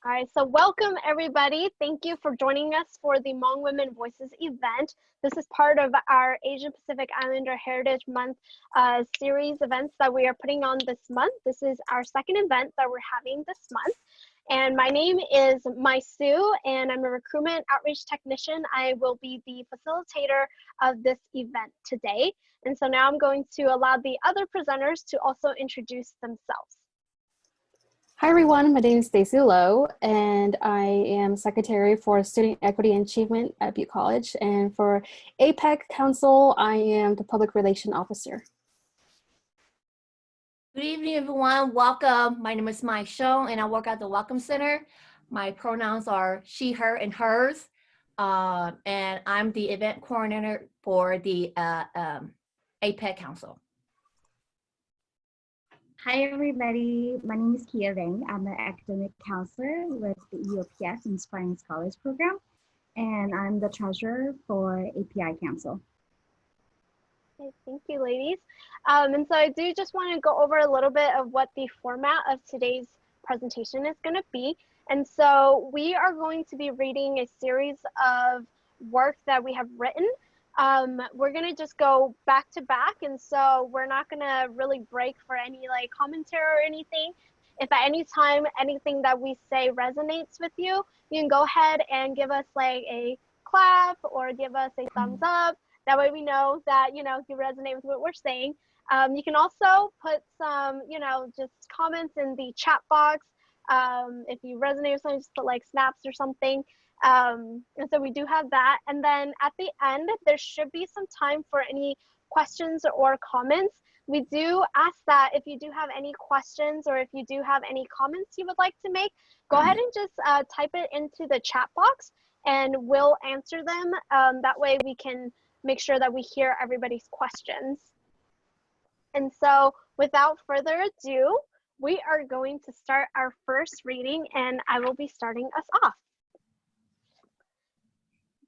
All right, so welcome everybody. Thank you for joining us for the Hmong Women Voices event. This is part of our Asian Pacific Islander Heritage Month series events that we are putting on this month. This is our second event that we're having this month. And my name is Mai Sue, and I'm a recruitment outreach technician. I will be the facilitator of this event today. And so now I'm going to allow the other presenters to also introduce themselves. Hi everyone, my name is Stacey, and I am Secretary for Student Equity and Achievement at Butte College. And for APIC Council, I am the Public Relations Officer. Good evening, everyone. Welcome. My name is Mai Sue, and I work at the Welcome Center. My pronouns are she, her, and hers. And I'm the event coordinator for the APIC Council. Hi, everybody. My name is Vang. I'm an academic counselor with the EOPS Inspiring Scholars Program, and I'm the treasurer for API Council. Okay, thank you, ladies. And so I do just want to go over a little bit of what the format of today's presentation is going to be. And so we are going to be reading a series of work that we have written. We're going to just go back to back, and so we're not going to really break for any like commentary or anything. If at any time anything that we say resonates with you, you can go ahead and give us like a clap or give us a thumbs up. That way we know that, you resonate with what we're saying. You can also put some, just comments in the chat box. If you resonate with something, just put like snaps or something. And so we do have that. And then at the end, there should be some time for any questions or comments. We do ask that if you do have any questions or if you do have any comments you would like to make, go ahead and just type it into the chat box and we'll answer them. That way we can make sure that we hear everybody's questions. And so without further ado, we are going to start our first reading, and I will be starting us off.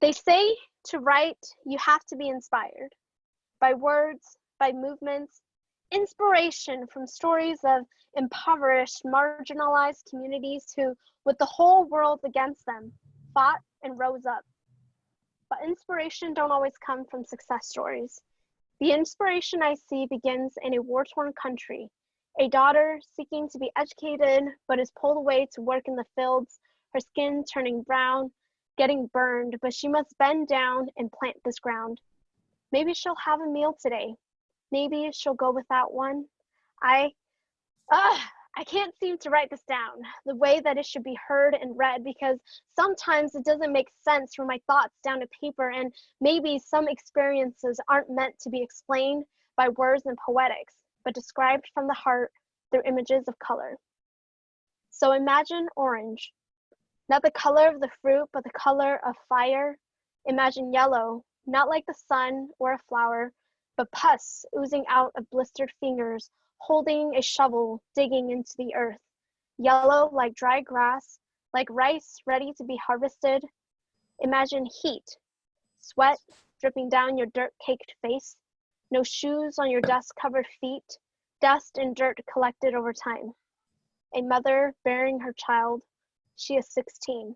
They say to write, you have to be inspired by words, by movements, inspiration from stories of impoverished, marginalized communities who, with the whole world against them, fought and rose up. But inspiration don't always come from success stories. The inspiration I see begins in a war-torn country, a daughter seeking to be educated, but is pulled away to work in the fields, her skin turning brown, getting burned, but she must bend down and plant this ground. Maybe she'll have a meal today. Maybe she'll go without one. I can't seem to write this down the way that it should be heard and read, because sometimes it doesn't make sense for my thoughts down to paper, and maybe some experiences aren't meant to be explained by words and poetics, but described from the heart through images of color. So imagine orange. Not the color of the fruit, but the color of fire. Imagine yellow, not like the sun or a flower, but pus oozing out of blistered fingers, holding a shovel, digging into the earth. Yellow like dry grass, like rice ready to be harvested. Imagine heat, sweat dripping down your dirt-caked face, no shoes on your dust-covered feet, dust and dirt collected over time. A mother bearing her child. She is 16.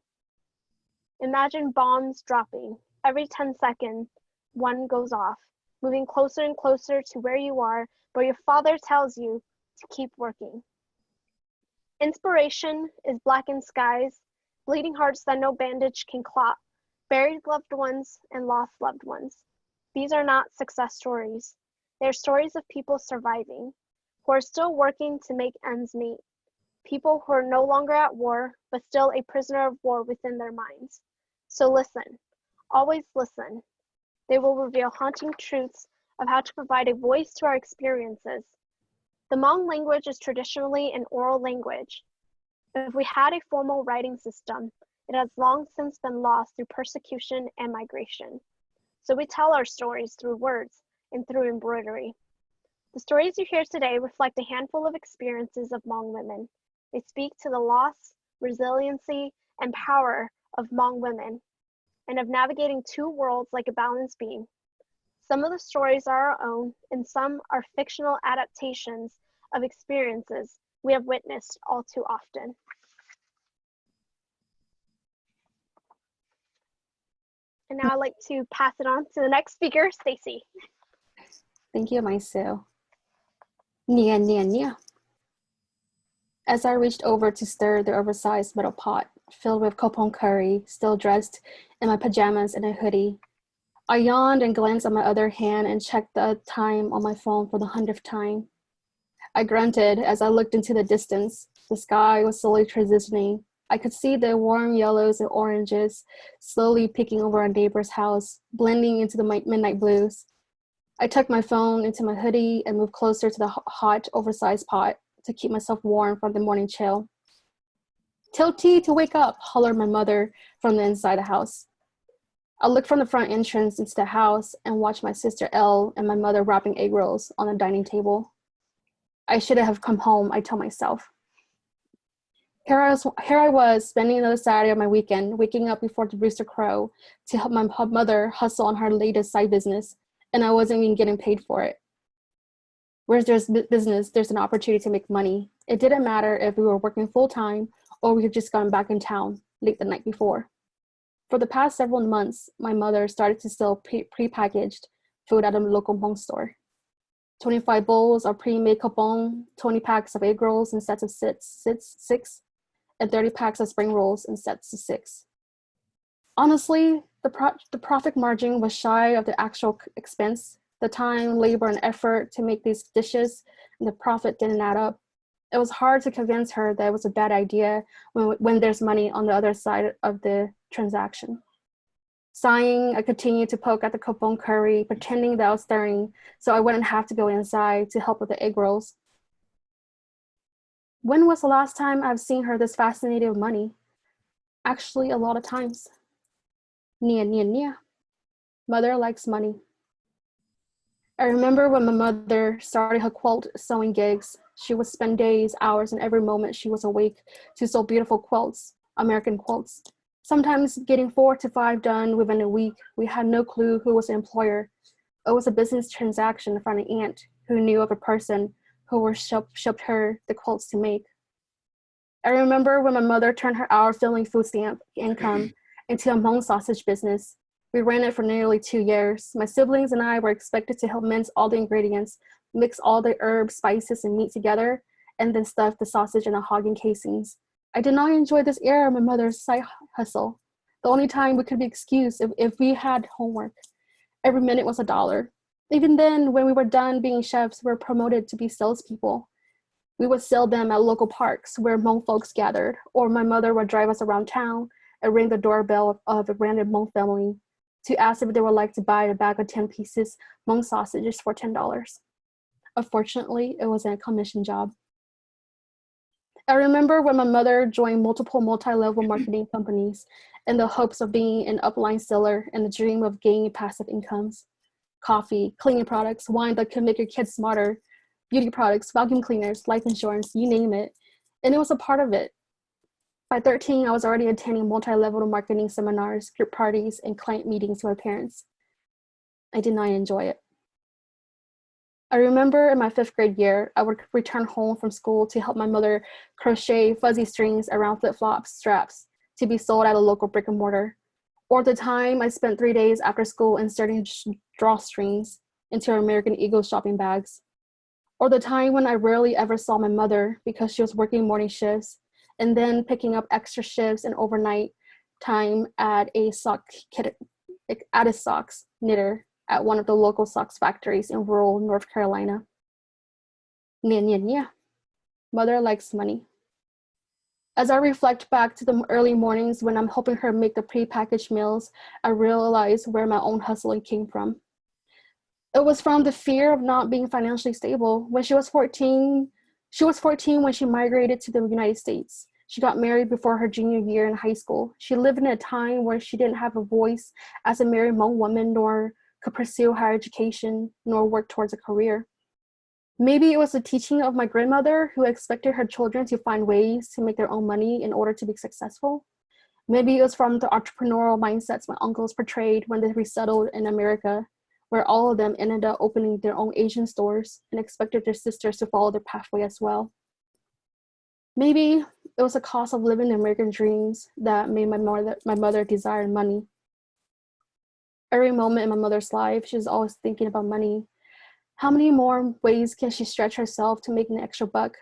Imagine bombs dropping. Every 10 seconds, one goes off, moving closer and closer to where you are, where your father tells you to keep working. Inspiration is blackened skies, bleeding hearts that no bandage can clot, buried loved ones and lost loved ones. These are not success stories. They are stories of people surviving, who are still working to make ends meet. People who are no longer at war, but still a prisoner of war within their minds. So listen, always listen. They will reveal haunting truths of how to provide a voice to our experiences. The Hmong language is traditionally an oral language. If we had a formal writing system, it has long since been lost through persecution and migration. So we tell our stories through words and through embroidery. The stories you hear today reflect a handful of experiences of Hmong women. They speak to the loss, resiliency, and power of Hmong women, and of navigating two worlds like a balanced beam. Some of the stories are our own, and some are fictional adaptations of experiences we have witnessed all too often. And now I'd like to pass it on to the next speaker, Stacey. Thank you, Mai Sue. Nia. As I reached over to stir the oversized metal pot filled with kopong curry, still dressed in my pajamas and a hoodie, I yawned and glanced at my other hand and checked the time on my phone for the 100th time. I grunted as I looked into the distance. The sky was slowly transitioning. I could see the warm yellows and oranges slowly peeking over our neighbor's house, blending into the midnight blues. I tucked my phone into my hoodie and moved closer to the hot, oversized pot to keep myself warm from the morning chill. "Tilty, to wake up," hollered my mother from the inside the house. I looked from the front entrance into the house and watched my sister Elle and my mother wrapping egg rolls on the dining table. I should have come home, I told myself. Here I was, spending another Saturday of my weekend, waking up before the rooster crow to help my mother hustle on her latest side business, and I wasn't even getting paid for it. Where there's business, there's an opportunity to make money. It didn't matter if we were working full-time or we had just gone back in town late the night before. For the past several months, my mother started to sell pre-packaged food at a local Hmong store. 25 bowls of pre-made kopong, 20 packs of egg rolls in sets of six, and 30 packs of spring rolls in sets of 6. Honestly, the profit margin was shy of the actual expense. The time, labor, and effort to make these dishes, and the profit didn't add up. It was hard to convince her that it was a bad idea when there's money on the other side of the transaction. Sighing, I continued to poke at the kopong curry, pretending that I was stirring so I wouldn't have to go inside to help with the egg rolls. When was the last time I've seen her this fascinated with money? Actually, a lot of times. Nia. Mother likes money. I remember when my mother started her quilt sewing gigs. She would spend days, hours, and every moment she was awake to sew beautiful quilts, American quilts. Sometimes getting 4 to 5 done within a week. We had no clue who was the employer. It was a business transaction from an aunt who knew of a person who was shipped her the quilts to make. I remember when my mother turned her hour-filling food stamp income into a Hmong sausage business. We ran it for nearly 2 years. My siblings and I were expected to help mince all the ingredients, mix all the herbs, spices, and meat together, and then stuff the sausage in the hog casings. I did not enjoy this era of my mother's side hustle. The only time we could be excused if we had homework. Every minute was $1. Even then, when we were done being chefs, we were promoted to be salespeople. We would sell them at local parks where Hmong folks gathered, or my mother would drive us around town and ring the doorbell of a random Hmong family to ask if they would like to buy a bag of 10 pieces Hmong sausages for $10. Unfortunately, it wasn't a commission job. I remember when my mother joined multiple multi-level marketing companies in the hopes of being an upline seller and the dream of gaining passive incomes. Coffee, cleaning products, wine that could make your kids smarter, beauty products, vacuum cleaners, life insurance, you name it. And it was a part of it. By 13, I was already attending multi-level marketing seminars, group parties, and client meetings with my parents. I did not enjoy it. I remember in my 5th grade year, I would return home from school to help my mother crochet fuzzy strings around flip-flop straps to be sold at a local brick and mortar. Or the time I spent 3 days after school inserting drawstrings into her American Eagle shopping bags. Or the time when I rarely ever saw my mother because she was working morning shifts and then picking up extra shifts and overnight time at a socks knitter at one of the local socks factories in rural North Carolina. Nia. Mother likes money. As I reflect back to the early mornings when I'm helping her make the pre-packaged meals, I realize where my own hustling came from. It was from the fear of not being financially stable. When she was 14 when she migrated to the United States. She got married before her junior year in high school. She lived in a time where she didn't have a voice as a married Hmong woman, nor could pursue higher education, nor work towards a career. Maybe it was the teaching of my grandmother who expected her children to find ways to make their own money in order to be successful. Maybe it was from the entrepreneurial mindsets my uncles portrayed when they resettled in America, where all of them ended up opening their own Asian stores and expected their sisters to follow their pathway as well. Maybe it was the cost of living the American dreams that made my mother desire money. Every moment in my mother's life, she's always thinking about money. How many more ways can she stretch herself to make an extra buck?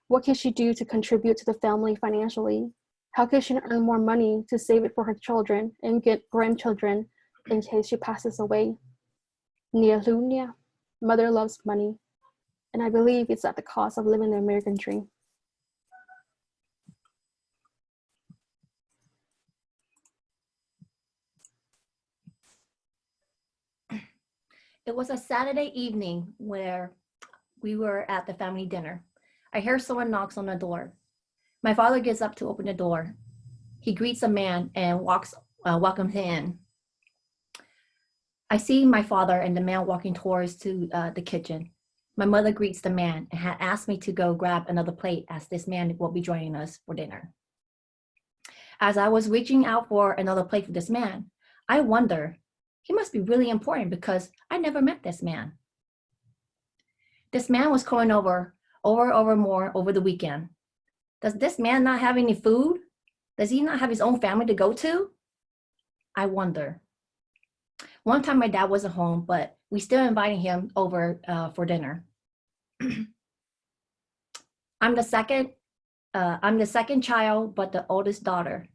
What can she do to contribute to the family financially? How can she earn more money to save it for her children and get grandchildren in case she passes away? Nia, mother loves money, and I believe it's at the cost of living the American dream. It was a Saturday evening where we were at the family dinner. I hear someone knocks on the door. My father gets up to open the door. He greets a man and welcomes him in. I see my father and the man walking towards to the kitchen. My mother greets the man and had asked me to go grab another plate as this man will be joining us for dinner. As I was reaching out for another plate for this man, I wonder, he must be really important because I never met this man. This man was calling over more over the weekend. Does this man not have any food? Does he not have his own family to go to? I wonder. One time my dad wasn't home, but we still invited him over for dinner. I'm the second child, but the oldest daughter.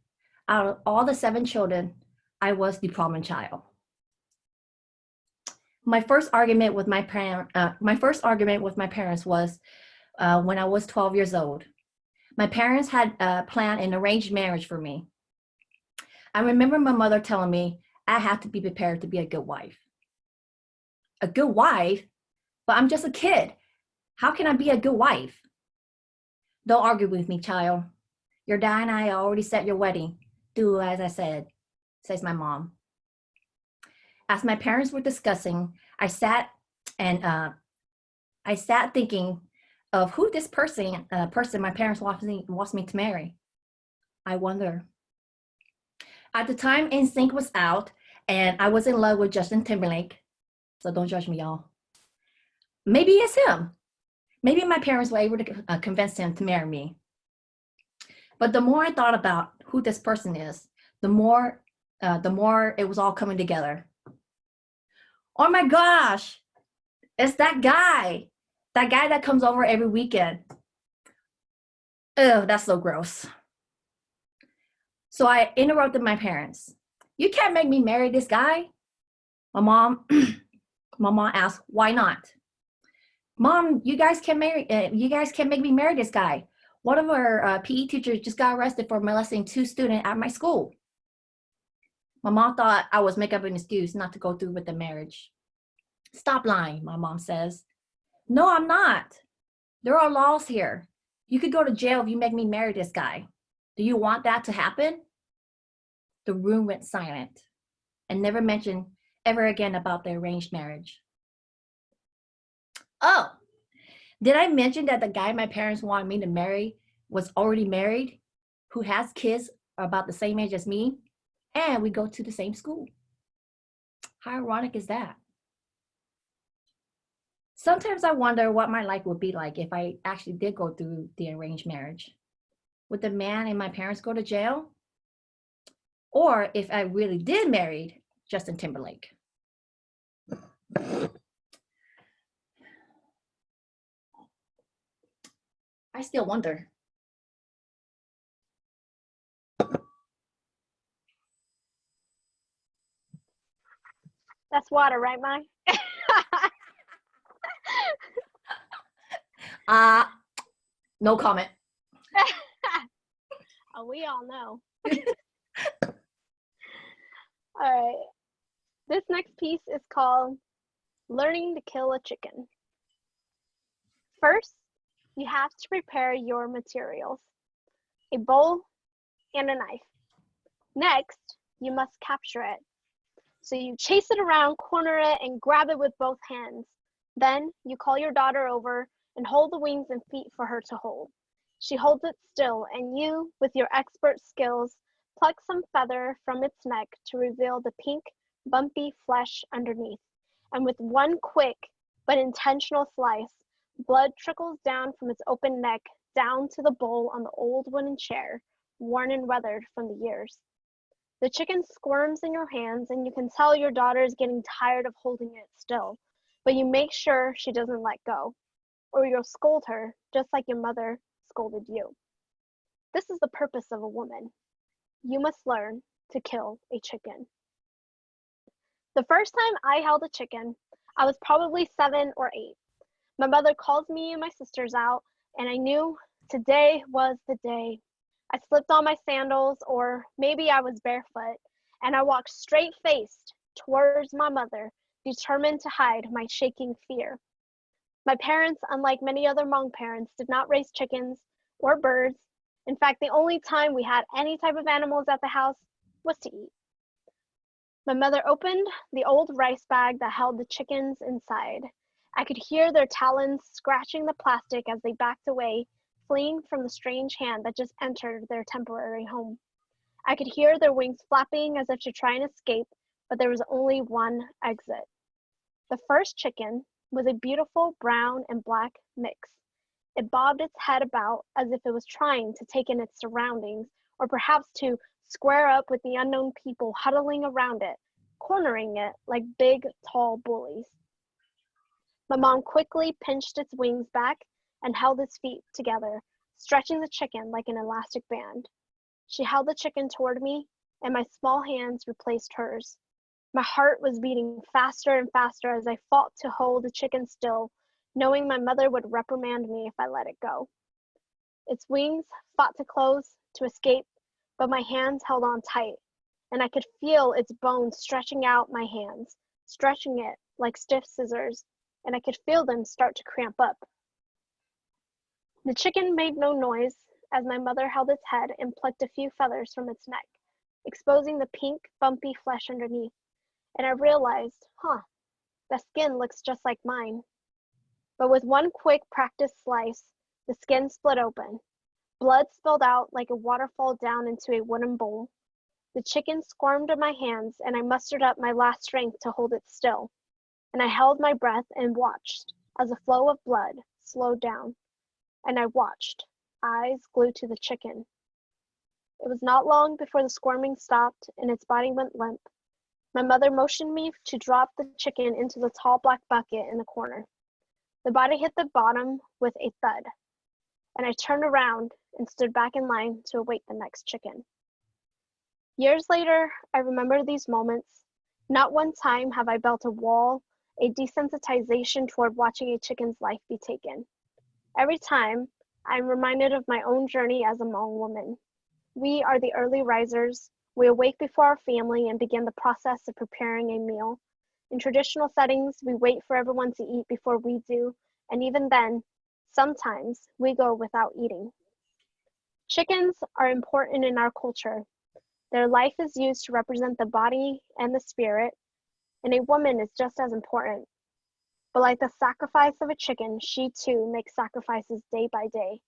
Out of all the 7 children, I was the problem child. My first argument with my parents was when I was 12 years old. My parents had planned an arranged marriage for me. I remember my mother telling me I had to be prepared to be a good wife. A good wife? But I'm just a kid. How can I be a good wife? Don't argue with me, child. Your dad and I already set your wedding. Do as I said, says my mom. As my parents were discussing, I sat thinking of who this person my parents wants me to marry. I wonder. At the time, NSYNC was out, and I was in love with Justin Timberlake. So don't judge me, y'all. Maybe it's him. Maybe my parents were able to convince him to marry me. But the more I thought about who this person is, the more it was all coming together. Oh my gosh, it's that guy that comes over every weekend. Oh, that's so gross. So I interrupted my parents. You can't make me marry this guy. My mom asked, why not? Mom, you guys can't make me marry this guy. One of our PE teachers just got arrested for molesting 2 students at my school. My mom thought I was making up an excuse not to go through with the marriage. Stop lying, my mom says. No, I'm not. There are laws here. You could go to jail if you make me marry this guy. Do you want that to happen? The room went silent and never mentioned ever again about the arranged marriage. Oh, did I mention that the guy my parents wanted me to marry was already married, who has kids about the same age as me, and we go to the same school? How ironic is that? Sometimes I wonder what my life would be like if I actually did go through the arranged marriage. Would the man and my parents go to jail? Or if I really did marry Justin Timberlake? I still wonder. That's water, right, Mai? No comment. Oh, we all know. All right. This next piece is called Learning to Kill a Chicken. First, you have to prepare your materials, a bowl and a knife. Next, you must capture it. So you chase it around, corner it, and grab it with both hands. Then you call your daughter over and hold the wings and feet for her to hold. She holds it still, and you, with your expert skills, pluck some feather from its neck to reveal the pink, bumpy flesh underneath. And with one quick but intentional slice, blood trickles down from its open neck down to the bowl on the old wooden chair, worn and weathered from the years. The chicken squirms in your hands, and you can tell your daughter is getting tired of holding it still, but you make sure she doesn't let go, or you'll scold her just like your mother scolded you. This is the purpose of a woman. You must learn to kill a chicken. The first time I held a chicken, I was probably 7 or 8. My mother called me and my sisters out, and I knew today was the day. I slipped on my sandals, or maybe I was barefoot, and I walked straight-faced towards my mother, determined to hide my shaking fear. My parents, unlike many other Hmong parents, did not raise chickens or birds. In fact, the only time we had any type of animals at the house was to eat. My mother opened the old rice bag that held the chickens inside. I could hear their talons scratching the plastic as they backed away, fleeing from the strange hand that just entered their temporary home. I could hear their wings flapping as if to try and escape, but there was only one exit. The first chicken was a beautiful brown and black mix. It bobbed its head about as if it was trying to take in its surroundings, or perhaps to square up with the unknown people huddling around it, cornering it like big, tall bullies. My mom quickly pinched its wings back and held its feet together, stretching the chicken like an elastic band. She held the chicken toward me, and my small hands replaced hers. My heart was beating faster and faster as I fought to hold the chicken still, knowing my mother would reprimand me if I let it go. Its wings fought to close, to escape, but my hands held on tight, and I could feel its bones stretching out my hands, stretching it like stiff scissors, and I could feel them start to cramp up. The chicken made no noise as my mother held its head and plucked a few feathers from its neck, exposing the pink, bumpy flesh underneath. And I realized, the skin looks just like mine. But with one quick practice slice, the skin split open. Blood spilled out like a waterfall down into a wooden bowl. The chicken squirmed in my hands, and I mustered up my last strength to hold it still. And I held my breath and watched as the flow of blood slowed down. And I watched, eyes glued to the chicken. It was not long before the squirming stopped and its body went limp. My mother motioned me to drop the chicken into the tall black bucket in the corner. The body hit the bottom with a thud, and I turned around and stood back in line to await the next chicken. Years later, I remember these moments. Not one time have I built a wall, a desensitization toward watching a chicken's life be taken. Every time, I'm reminded of my own journey as a Hmong woman. We are the early risers. We awake before our family and begin the process of preparing a meal. In traditional settings, we wait for everyone to eat before we do, and even then, sometimes we go without eating. Chickens are important in our culture. Their life is used to represent the body and the spirit, and a woman is just as important. But like the sacrifice of a chicken, she too makes sacrifices day by day.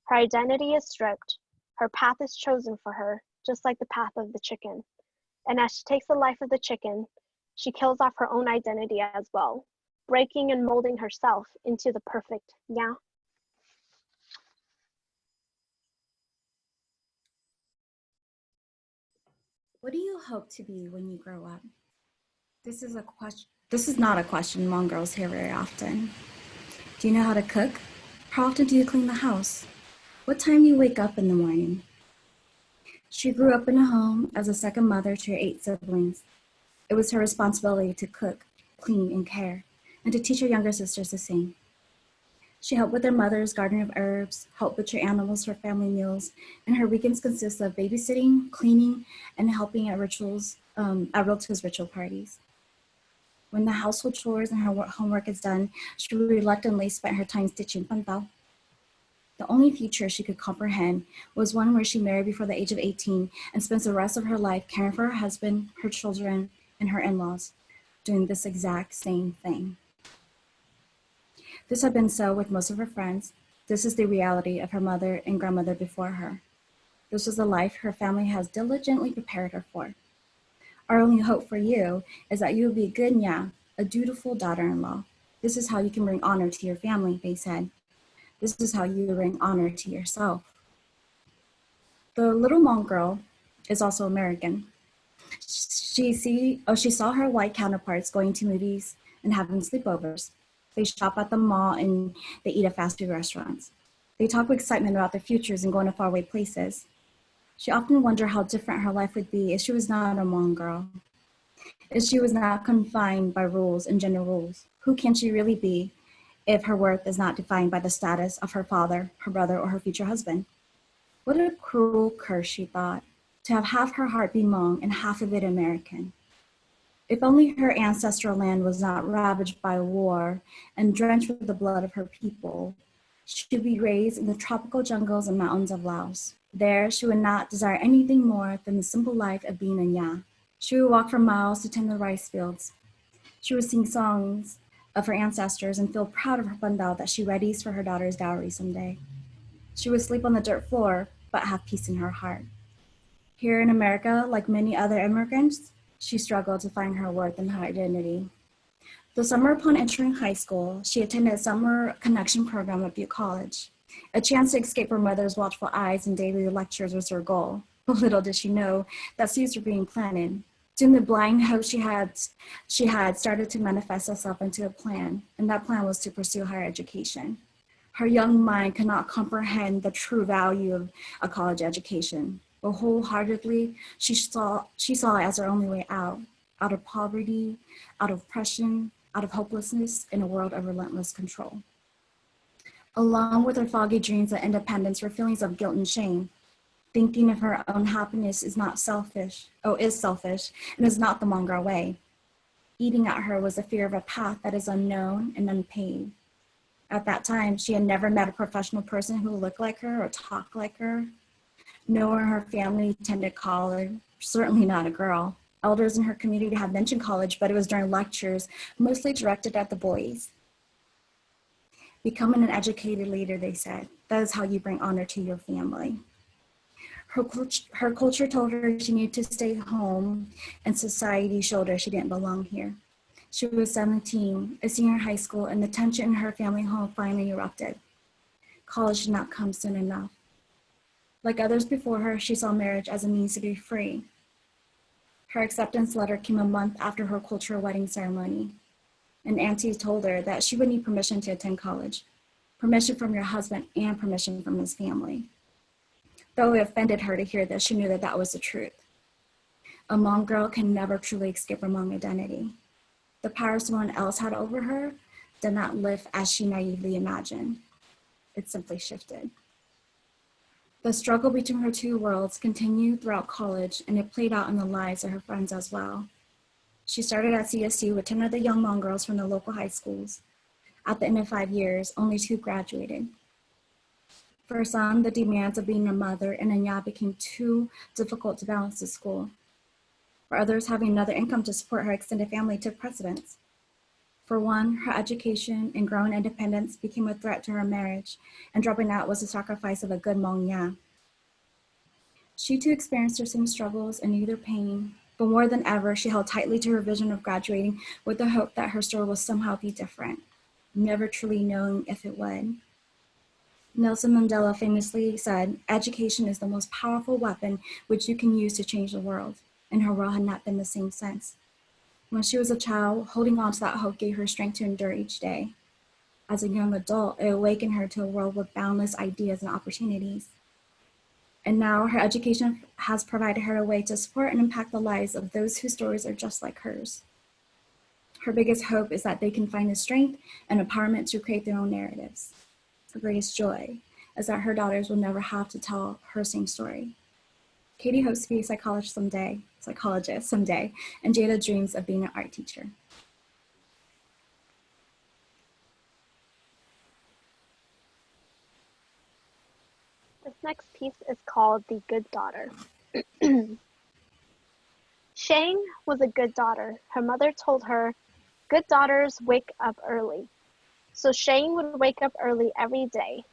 Her identity is stripped. Her path is chosen for her, just like the path of the chicken. And as she takes the life of the chicken, she kills off her own identity as well, breaking and molding herself into the perfect Nya. What do you hope to be when you grow up? This is not a question Hmong girls hear very often. Do you know how to cook? How often do you clean the house? What time do you wake up in the morning? She grew up in a home as a second mother to her 8 siblings. It was her responsibility to cook, clean, and care, and to teach her younger sisters the same. She helped with her mother's garden of herbs, helped butcher animals for family meals, and her weekends consist of babysitting, cleaning, and helping at relatives' ritual parties. When the household chores and her homework is done, she reluctantly spent her time stitching pantao. The only future she could comprehend was one where she married before the age of 18 and spends the rest of her life caring for her husband, her children, and her in-laws, doing this exact same thing. This had been so with most of her friends. This is the reality of her mother and grandmother before her. This was the life her family has diligently prepared her for. Our only hope for you is that you will be a good Nya, a dutiful daughter-in-law. This is how you can bring honor to your family, they said. This is how you bring honor to yourself. The little Hmong girl is also American. She saw her white counterparts going to movies and having sleepovers. They shop at the mall and they eat at fast food restaurants. They talk with excitement about their futures and going to faraway places. She often wondered how different her life would be if she was not a Hmong girl, if she was not confined by rules and gender rules. Who can she really be if her worth is not defined by the status of her father, her brother, or her future husband? What a cruel curse, she thought, to have half her heart be Hmong and half of it American. If only her ancestral land was not ravaged by war and drenched with the blood of her people, she would be raised in the tropical jungles and mountains of Laos. There, she would not desire anything more than the simple life of being a Nya. She would walk for miles to tend the rice fields. She would sing songs of her ancestors and feel proud of her bandao that she readies for her daughter's dowry someday. She would sleep on the dirt floor, but have peace in her heart. Here in America, like many other immigrants, she struggled to find her worth and her identity. The summer upon entering high school, she attended a summer connection program at Butte College. A chance to escape her mother's watchful eyes and daily lectures was her goal. But little did she know that seeds were being planted. Soon the blind hope she had started to manifest itself into a plan, and that plan was to pursue higher education. Her young mind could not comprehend the true value of a college education, but wholeheartedly, she saw it as her only way out of poverty, out of oppression, out of hopelessness in a world of relentless control. Along with her foggy dreams of independence were feelings of guilt and shame. Thinking of her own happiness is selfish, and is not the Hmong girl way. Eating at her was the fear of a path that is unknown and unpaved. At that time, she had never met a professional person who looked like her or talked like her. No one in her family attended college, certainly not a girl. Elders in her community had mentioned college, but it was during lectures, mostly directed at the boys. Becoming an educated leader, they said, that is how you bring honor to your family. Her culture told her she needed to stay home, and society showed her she didn't belong here. She was 17, a senior in high school, and the tension in her family home finally erupted. College did not come soon enough. Like others before her, she saw marriage as a means to be free. Her acceptance letter came a month after her cultural wedding ceremony. An auntie told her that she would need permission to attend college, permission from your husband and permission from his family. Though it offended her to hear this, she knew that that was the truth. A Hmong girl can never truly escape her Hmong identity. The power someone else had over her did not lift as she naively imagined. It simply shifted. The struggle between her two worlds continued throughout college, and it played out in the lives of her friends as well. She started at CSU with 10 other young Hmong girls from the local high schools. At the end of 5 years, only 2 graduated. For some, the demands of being a mother and a Nya became too difficult to balance at school. For others, having another income to support her extended family took precedence. For one, her education and growing independence became a threat to her marriage, and dropping out was the sacrifice of a good Hmong Nya. She too experienced her same struggles and knew their pain, but more than ever, she held tightly to her vision of graduating with the hope that her story will somehow be different, never truly knowing if it would. Nelson Mandela famously said, "Education is the most powerful weapon which you can use to change the world," and her world had not been the same since. When she was a child, holding on to that hope gave her strength to endure each day. As a young adult, it awakened her to a world with boundless ideas and opportunities. And now her education has provided her a way to support and impact the lives of those whose stories are just like hers. Her biggest hope is that they can find the strength and empowerment to create their own narratives. Her greatest joy is that her daughters will never have to tell her same story. Katie hopes to be a psychologist someday, and Jada dreams of being an art teacher. This next piece is called The Good Daughter. Xiong was a good daughter. Her mother told her, "Good daughters wake up early." So Xiong would wake up early every day.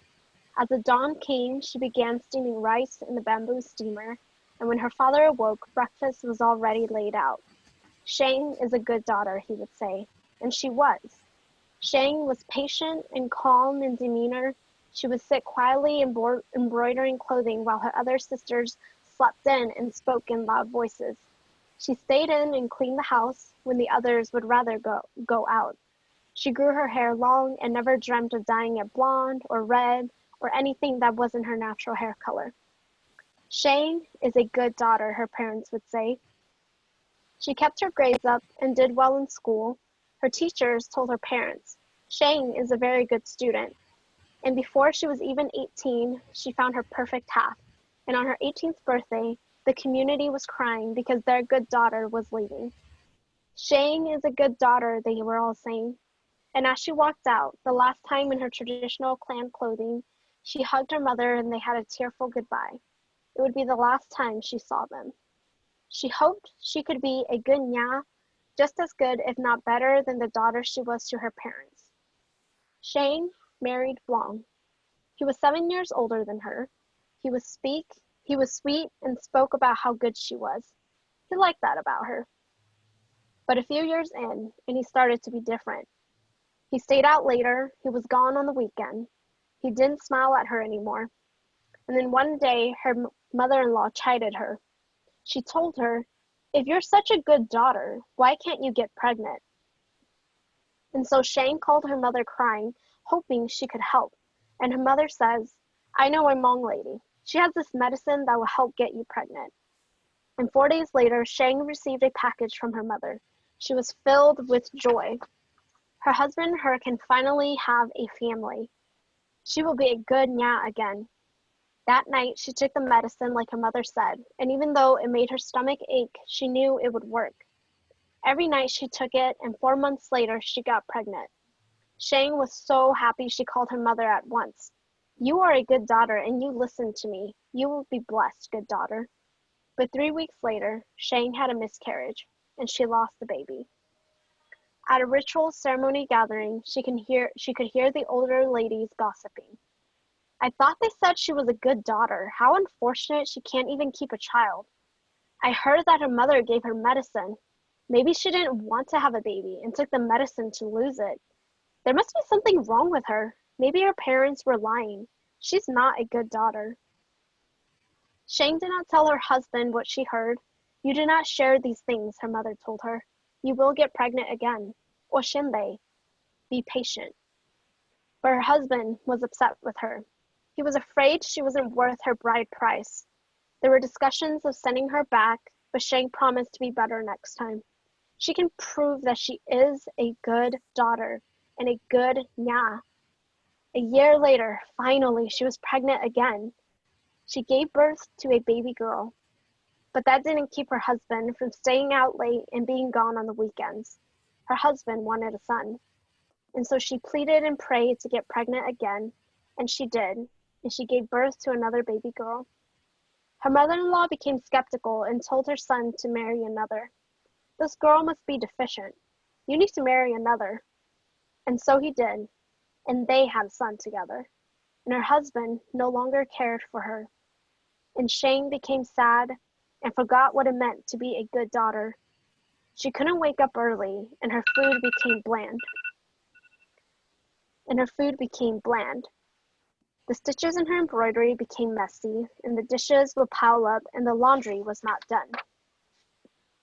As the dawn came, she began steaming rice in the bamboo steamer, and when her father awoke, breakfast was already laid out. "Xiong is a good daughter," he would say, and she was. Xiong was patient and calm in demeanor. She would sit quietly embroidering clothing while her other sisters slept in and spoke in loud voices. She stayed in and cleaned the house when the others would rather go out. She grew her hair long and never dreamt of dyeing it blonde or red or anything that wasn't her natural hair color. Xiong is a good daughter, her parents would say. She kept her grades up and did well in school. Her teachers told her parents, Xiong is a very good student. And before she was even 18, she found her perfect half. And on her 18th birthday, the community was crying because their good daughter was leaving. Xiong is a good daughter, they were all saying. And as she walked out, the last time in her traditional clan clothing, she hugged her mother and they had a tearful goodbye. It would be the last time she saw them. She hoped she could be a good Nya, just as good, if not better, than the daughter she was to her parents. Xiong married Vang. He was 7 years older than her. He was sweet and spoke about how good she was. He liked that about her. But a few years in, and he started to be different. He stayed out later. He was gone on the weekend. He didn't smile at her anymore. And then one day, her mother-in-law chided her. She told her, if you're such a good daughter, why can't you get pregnant? And so Xiong called her mother crying, hoping she could help. And her mother says, I know a Hmong lady. She has this medicine that will help get you pregnant. And 4 days later, Xiong received a package from her mother. She was filled with joy. Her husband and her can finally have a family. She will be a good Nya again. That night, she took the medicine like her mother said, and even though it made her stomach ache, she knew it would work. Every night she took it, and 4 months later, she got pregnant. Xiong was so happy she called her mother at once. You are a good daughter, and you listened to me. You will be blessed, good daughter. But 3 weeks later, Xiong had a miscarriage, and she lost the baby. At a ritual ceremony gathering, she could hear the older ladies gossiping. I thought they said she was a good daughter. How unfortunate she can't even keep a child. I heard that her mother gave her medicine. Maybe she didn't want to have a baby and took the medicine to lose it. There must be something wrong with her. Maybe her parents were lying. She's not a good daughter. Xiong did not tell her husband what she heard. You do not share these things, her mother told her. You will get pregnant again. Or Shinde. Be patient. But her husband was upset with her. He was afraid she wasn't worth her bride price. There were discussions of sending her back, but Xiong promised to be better next time. She can prove that she is a good daughter and a good Nya. A year later, finally, she was pregnant again. She gave birth to a baby girl, but that didn't keep her husband from staying out late and being gone on the weekends. Her husband wanted a son, and so she pleaded and prayed to get pregnant again, and she did, and she gave birth to another baby girl. Her mother-in-law became skeptical and told her son to marry another. This girl must be deficient. You need to marry another. And so he did, and they had a son together. And her husband no longer cared for her. And Xiong became sad and forgot what it meant to be a good daughter. She couldn't wake up early, and her food became bland. The stitches in her embroidery became messy, and the dishes would pile up, and the laundry was not done.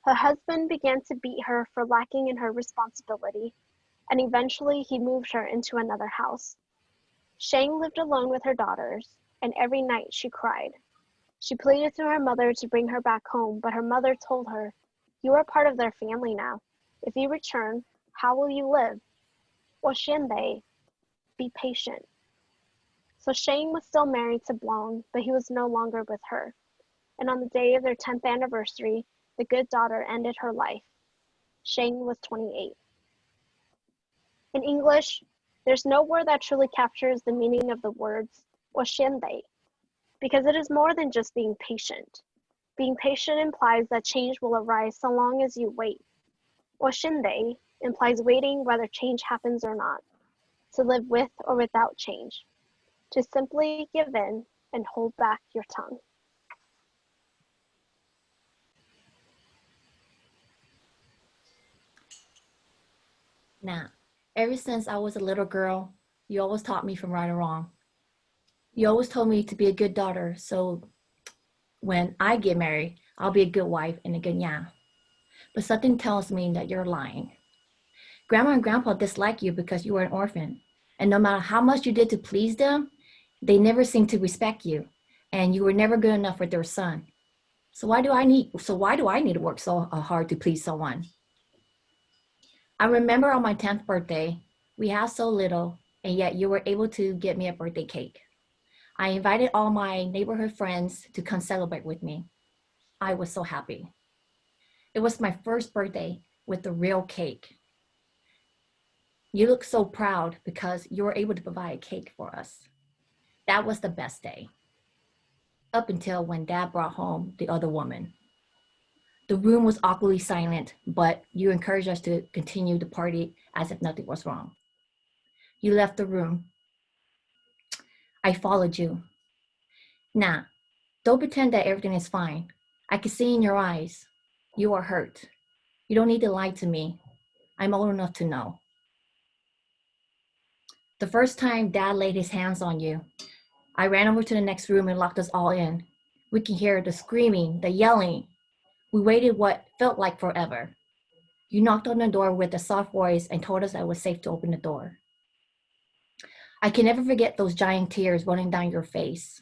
Her husband began to beat her for lacking in her responsibility, and eventually he moved her into another house. Xiong lived alone with her daughters, and every night she cried. She pleaded to her mother to bring her back home, but her mother told her, you are part of their family now. If you return, how will you live? Or Shinde, be patient. So Xiong was still married to Vang, but he was no longer with her. And on the day of their 10th anniversary, the good daughter ended her life. Xiong was 28. In English, there's no word that truly captures the meaning of the words "Shinde," because it is more than just being patient. Being patient implies that change will arise so long as you wait. Shinde implies waiting whether change happens or not, to live with or without change, to simply give in and hold back your tongue. Now, ever since I was a little girl, you always taught me from right or wrong. You always told me to be a good daughter, so when I get married, I'll be a good wife and a good Nya. but something tells me that you're lying. Grandma and Grandpa dislike you because you were an orphan, and no matter how much you did to please them, they never seemed to respect you, and you were never good enough for their son. So why do I need to work so hard to please someone? I remember on my 10th birthday, we had so little, and yet you were able to get me a birthday cake. I invited all my neighborhood friends to come celebrate with me. I was so happy. It was my first birthday with the real cake. You look so proud because you were able to provide cake for us. That was the best day. Up until when Dad brought home the other woman. The room was awkwardly silent, but you encouraged us to continue the party as if nothing was wrong. You left the room. I followed you. Now, don't pretend that everything is fine. I can see in your eyes. You are hurt. You don't need to lie to me. I'm old enough to know. The first time Dad laid his hands on you, I ran over to the next room and locked us all in. We can hear the screaming, the yelling. We waited what felt like forever. You knocked on the door with a soft voice and told us that it was safe to open the door. I can never forget those giant tears running down your face.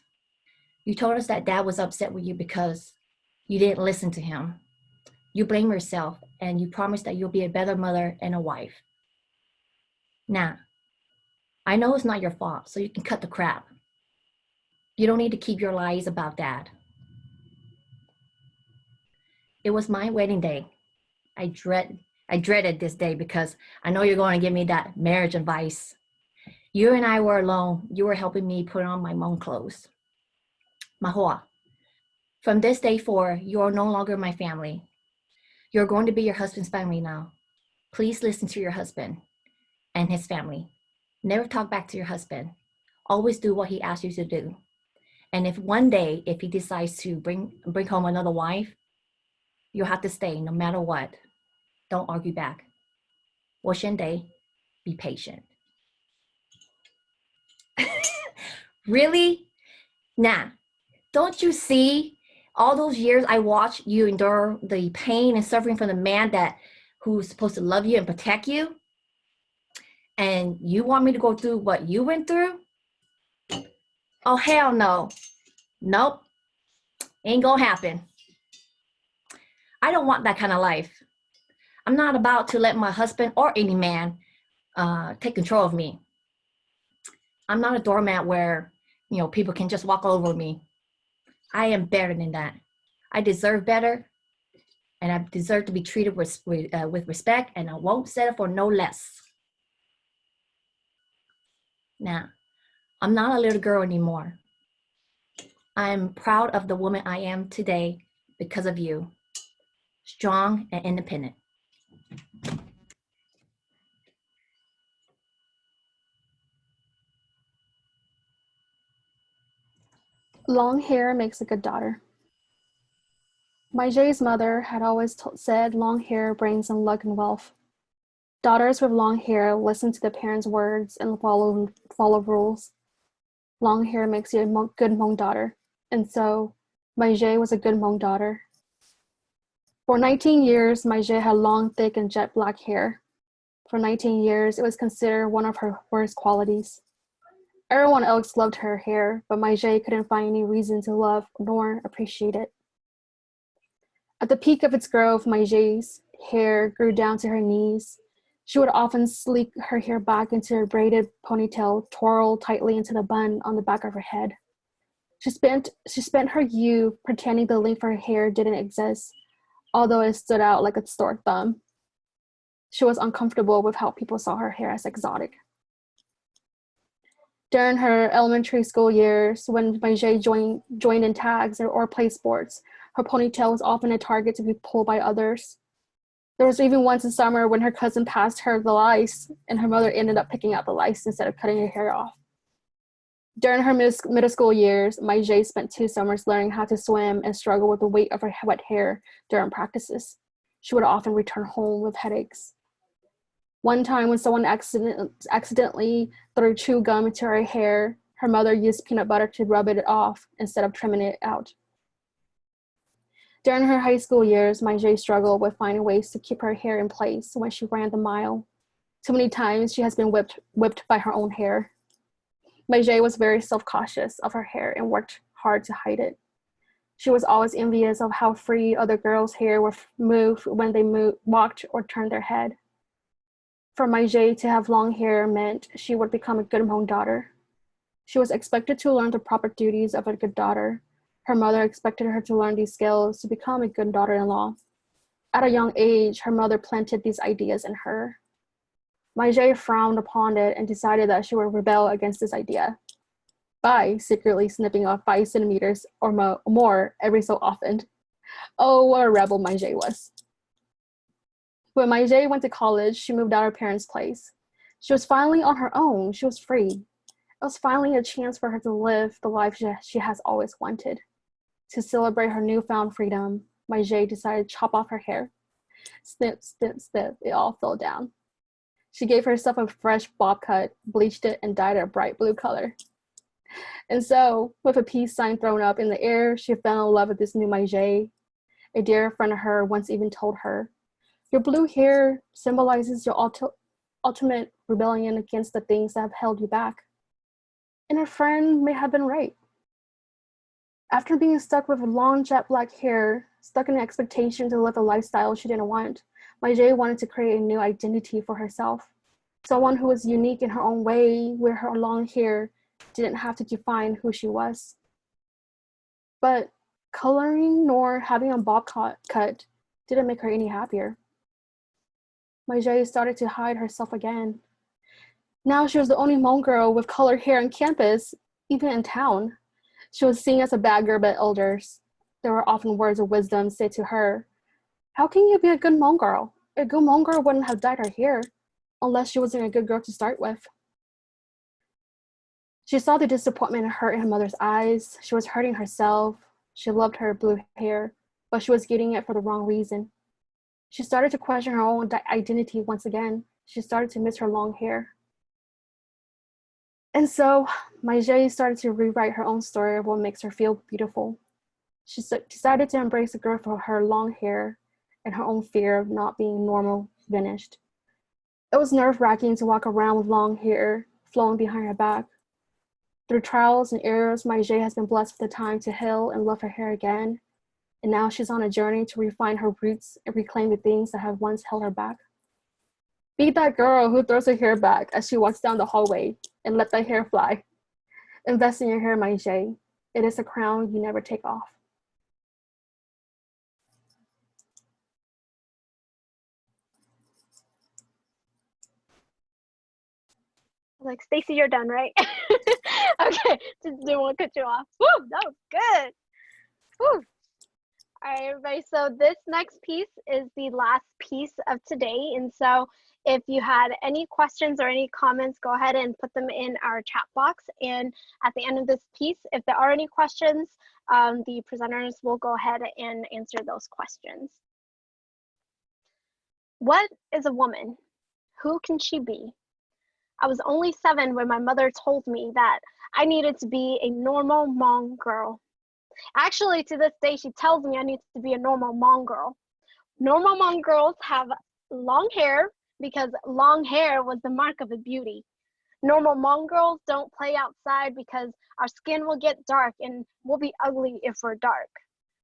You told us that Dad was upset with you because you didn't listen to him. You blame yourself and you promised that you'll be a better mother and a wife. Now, I know it's not your fault, so you can cut the crap. You don't need to keep your lies about Dad. It was my wedding day. I dreaded this day because I know you're going to give me that marriage advice. You and I were alone. You were helping me put on my Hmong clothes. Mahua, from this day forward, you are no longer my family. You're going to be your husband's family now. Please listen to your husband and his family. Never talk back to your husband. Always do what he asks you to do. And if one day, if he decides to bring home another wife, you'll have to stay no matter what. Don't argue back. 我先得 be patient. Really? Nah, don't you see all those years I watched you endure the pain and suffering from the man who's supposed to love you and protect you? And you want me to go through what you went through? Oh, hell no. Nope. Ain't gonna happen. I don't want that kind of life. I'm not about to let my husband or any man take control of me. I'm not a doormat where, people can just walk over me. I am better than that. I deserve better, and I deserve to be treated with respect, and I won't settle for no less. Now, I'm not a little girl anymore. I'm proud of the woman I am today because of you. Strong and independent. Long hair makes a good daughter. Mai Sue's mother had always said long hair brings in luck and wealth. Daughters with long hair listen to their parents' words and follow rules. Long hair makes you a good Hmong daughter, and so Mai Sue was a good Hmong daughter. For 19 years, Mai Sue had long, thick, and jet black hair. For 19 years, it was considered one of her worst qualities. Everyone else loved her hair, but Mai Sue couldn't find any reason to love nor appreciate it. At the peak of its growth, Mai Sue's hair grew down to her knees. She would often sleek her hair back into a braided ponytail, twirled tightly into the bun on the back of her head. She spent her youth pretending the length of her hair didn't exist, although it stood out like a sore thumb. She was uncomfortable with how people saw her hair as exotic. During her elementary school years, when Mai Sue joined in tags or played sports, her ponytail was often a target to be pulled by others. There was even once in summer when her cousin passed her the lice, and her mother ended up picking out the lice instead of cutting her hair off. During her middle school years, Mai Sue spent 2 summers learning how to swim and struggled with the weight of her wet hair during practices. She would often return home with headaches. One time when someone accidentally threw chew gum into her hair, her mother used peanut butter to rub it off instead of trimming it out. During her high school years, Mai Sue struggled with finding ways to keep her hair in place when she ran the mile. Too many times she has been whipped by her own hair. Mai Sue was very self-cautious of her hair and worked hard to hide it. She was always envious of how free other girls' hair would move when they walked or turned their head. For Mai Sue to have long hair meant she would become a good Hmong daughter. She was expected to learn the proper duties of a good daughter. Her mother expected her to learn these skills to become a good daughter-in-law. At a young age, her mother planted these ideas in her. Mai Sue frowned upon it and decided that she would rebel against this idea by secretly snipping off 5 centimeters or more every so often. Oh, what a rebel Mai Sue was. When Mai Sue went to college, she moved out of her parents' place. She was finally on her own. She was free. It was finally a chance for her to live the life she has always wanted. To celebrate her newfound freedom, Mai Sue decided to chop off her hair. Snip, snip, snip, it all fell down. She gave herself a fresh bob cut, bleached it, and dyed it a bright blue color. And so, with a peace sign thrown up in the air, she fell in love with this new Mai Sue. A dear friend of her once even told her, "Your blue hair symbolizes your ultimate rebellion against the things that have held you back." And her friend may have been right. After being stuck with long jet black hair, stuck in the expectation to live a lifestyle she didn't want, Mai Sue wanted to create a new identity for herself. Someone who was unique in her own way, where her long hair didn't have to define who she was. But coloring nor having a bob cut didn't make her any happier. Mai Sue started to hide herself again. Now she was the only Hmong girl with colored hair on campus, even in town. She was seen as a bad girl by elders. There were often words of wisdom said to her. How can you be a good Hmong girl? A good Hmong girl wouldn't have dyed her hair, unless she wasn't a good girl to start with. She saw the disappointment and hurt in her mother's eyes. She was hurting herself. She loved her blue hair, but she was getting it for the wrong reason. She started to question her own identity once again. She started to miss her long hair. And so, Mai Sue started to rewrite her own story of what makes her feel beautiful. She decided to embrace the girl for her long hair and her own fear of not being normal finished. It was nerve-wracking to walk around with long hair flowing behind her back. Through trials and errors, Mai Sue has been blessed with the time to heal and love her hair again. And now she's on a journey to refine her roots and reclaim the things that have once held her back. Be that girl who throws her hair back as she walks down the hallway and let that hair fly. Invest in your hair, Mai Sue. It is a crown you never take off. Like, Stacey, you're done, right? Okay, just didn't want to cut you off. Woo, that was good. Woo. All right, everybody. So this next piece is the last piece of today. And so if you had any questions or any comments, go ahead and put them in our chat box. And at the end of this piece, if there are any questions, the presenters will go ahead and answer those questions. What is a woman? Who can she be? I was only 7 when my mother told me that I needed to be a normal Hmong girl. Actually, to this day, she tells me I need to be a normal Hmong girl. Normal Hmong girls have long hair because long hair was the mark of a beauty. Normal Hmong girls don't play outside because our skin will get dark and we'll be ugly if we're dark.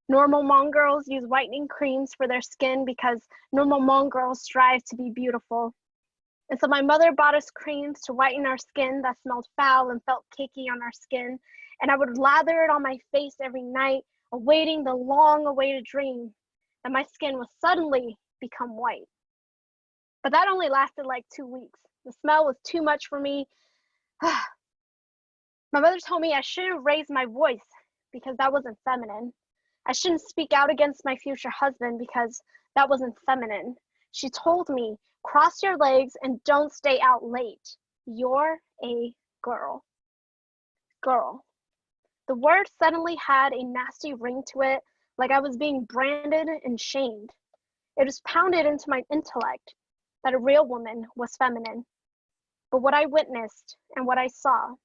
Normal Hmong girls use whitening creams for their skin because normal Hmong girls strive to be beautiful. And so my mother bought us creams to whiten our skin that smelled foul and felt cakey on our skin. And I would lather it on my face every night, awaiting the long-awaited dream that my skin would suddenly become white. But that only lasted like 2 weeks. The smell was too much for me. My mother told me I shouldn't raise my voice because that wasn't feminine. I shouldn't speak out against my future husband because that wasn't feminine. She told me, cross your legs and don't stay out late. You're a girl. Girl. The word suddenly had a nasty ring to it, like I was being branded and shamed. It was pounded into my intellect that a real woman was feminine. But what I witnessed and what I saw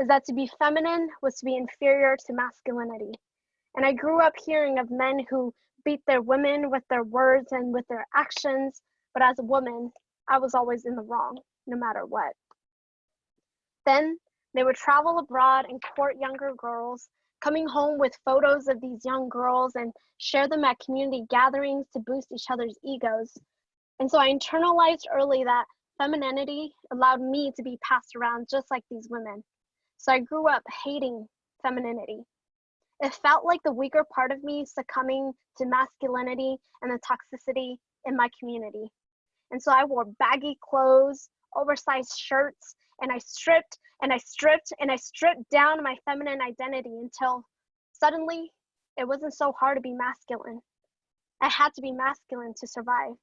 is that to be feminine was to be inferior to masculinity. And I grew up hearing of men who beat their women with their words and with their actions, but as a woman, I was always in the wrong, no matter what. Then they would travel abroad and court younger girls, coming home with photos of these young girls and share them at community gatherings to boost each other's egos. And so I internalized early that femininity allowed me to be passed around just like these women. So I grew up hating femininity. It felt like the weaker part of me succumbing to masculinity and the toxicity in my community. And so I wore baggy clothes, oversized shirts, and I stripped and I stripped and I stripped down my feminine identity until suddenly it wasn't so hard to be masculine. I had to be masculine to survive.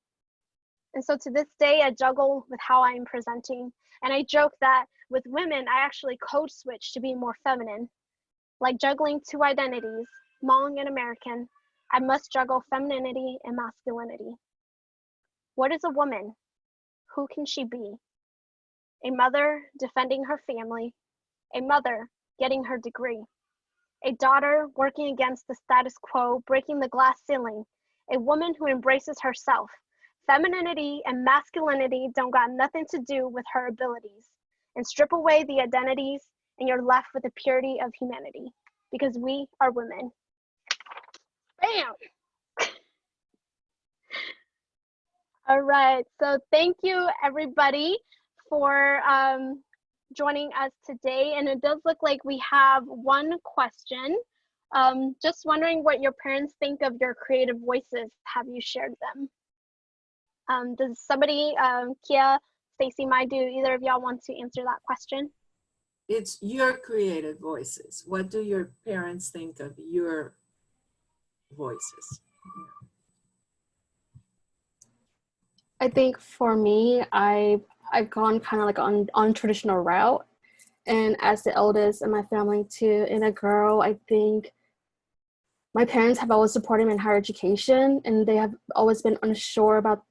And so to this day, I juggle with how I am presenting. And I joke that with women, I actually code switch to be more feminine. Like juggling two identities, Hmong and American, I must juggle femininity and masculinity. What is a woman? Who can she be? A mother defending her family, a mother getting her degree, a daughter working against the status quo, breaking the glass ceiling, a woman who embraces herself. Femininity and masculinity don't got nothing to do with her abilities. And strip away the identities and you're left with the purity of humanity, because we are women. Bam! All right, so thank you everybody for joining us today. And it does look like we have one question. Just wondering what your parents think of your creative voices. Have you shared them? Does somebody, Kia, Stacey, Mai, do either of y'all want to answer that question? It's your creative voices. What do your parents think of your voices? I think for me, I've gone kind of like on traditional route, and as the eldest in my family too, and a girl, I think my parents have always supported me in higher education, and they have always been unsure about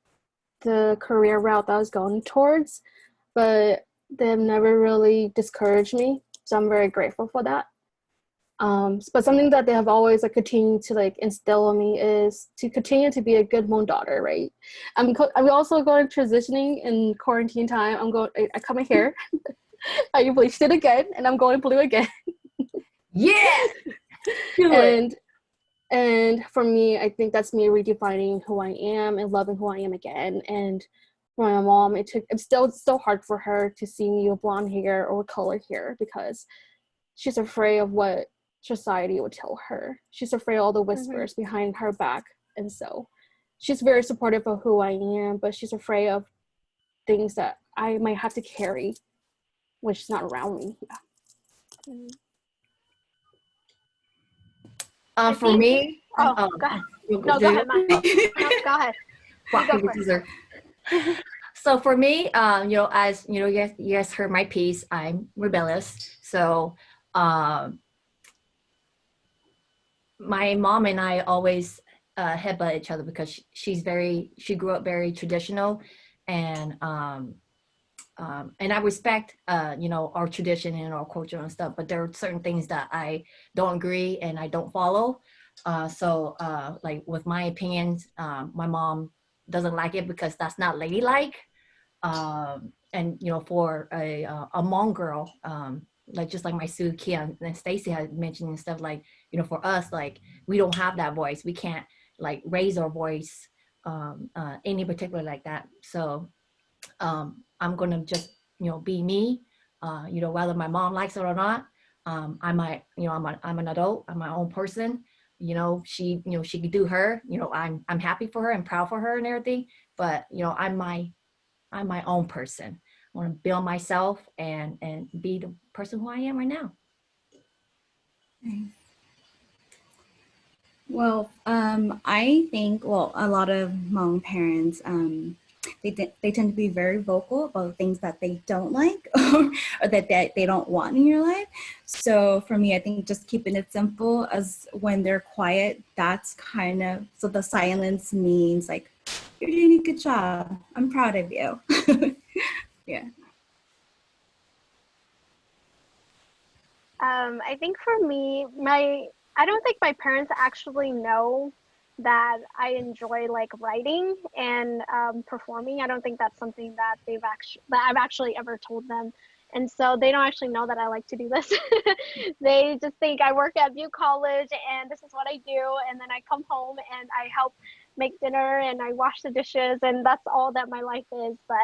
the career route that I was going towards, but they have never really discouraged me, so I'm very grateful for that. But something that they have always like continued to like instill in me is to continue to be a good Hmong daughter, right? I'm also going transitioning in quarantine time. I cut my hair, I bleached it again, and I'm going blue again. Yeah. Do it. And for me, I think that's me redefining who I am and loving who I am again. And for my mom, it's still hard for her to see me with blonde hair or color hair because she's afraid of what society would tell her. She's afraid of all the whispers behind her back. And so she's very supportive of who I am, but she's afraid of things that I might have to carry, which is not around me. Yeah. For me, go ahead. No, go ahead, Mai. No, go ahead. Rock, paper, scissors. So for me, as you guys heard my piece, I'm rebellious. So my mom and I always headbutt each other because she grew up very traditional, and I respect our tradition and our culture and stuff, but there are certain things that I don't agree and I don't follow. So like with my opinions, my mom doesn't like it because that's not ladylike. And for a Hmong girl, like just like Mai Sue, Kia, and Stacey had mentioned and stuff, like for us, like we don't have that voice. We can't like raise our voice any particular like that. So I'm gonna just be me. Whether my mom likes it or not. I'm an adult. I'm my own person. She could do her. I'm happy for her and proud for her and everything. But I'm my own person. I want to build myself and be the person who I am right now. Well, I think, a lot of Hmong parents, they tend to be very vocal about things that they don't like or that they don't want in your life. So for me, I think just keeping it simple, as when they're quiet, that's kind of, so the silence means like, you're doing a good job. I'm proud of you. Yeah. I think for me, my I don't think my parents actually know that I enjoy like writing and performing. I don't think that's something that I've actually ever told them. And so they don't actually know that I like to do this. They just think I work at Butte College and this is what I do. And then I come home and I help make dinner and I wash the dishes and that's all that my life is. But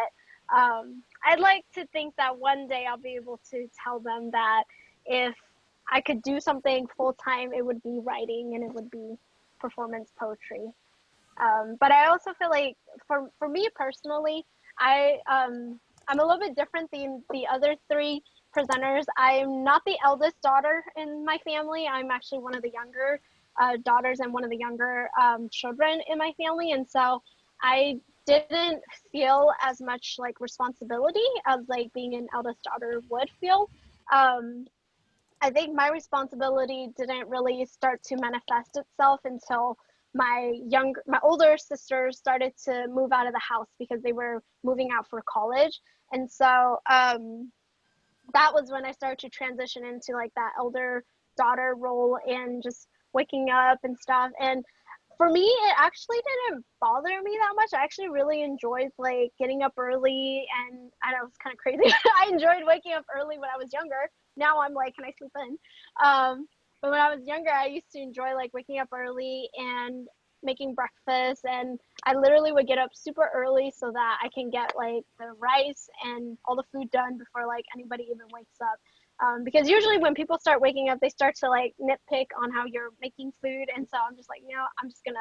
I'd like to think that one day I'll be able to tell them that if I could do something full time, it would be writing and it would be performance poetry. But I also feel like for me personally, I'm a little bit different than the other three presenters. I'm not the eldest daughter in my family. I'm actually one of the younger daughters and one of the younger children in my family. And so I didn't feel as much like responsibility as like being an eldest daughter would feel. I think my responsibility didn't really start to manifest itself until my older sisters started to move out of the house because they were moving out for college. And so that was when I started to transition into like that elder daughter role and just waking up and stuff. And for me, it actually didn't bother me that much. I actually really enjoyed like getting up early, and I know it's kind of crazy. I enjoyed waking up early when I was younger. Now I'm like, can I sleep in? But when I was younger, I used to enjoy like waking up early and making breakfast, and I literally would get up super early so that I can get like the rice and all the food done before like anybody even wakes up. Because usually when people start waking up, they start to like nitpick on how you're making food. And so I'm just like, I'm just gonna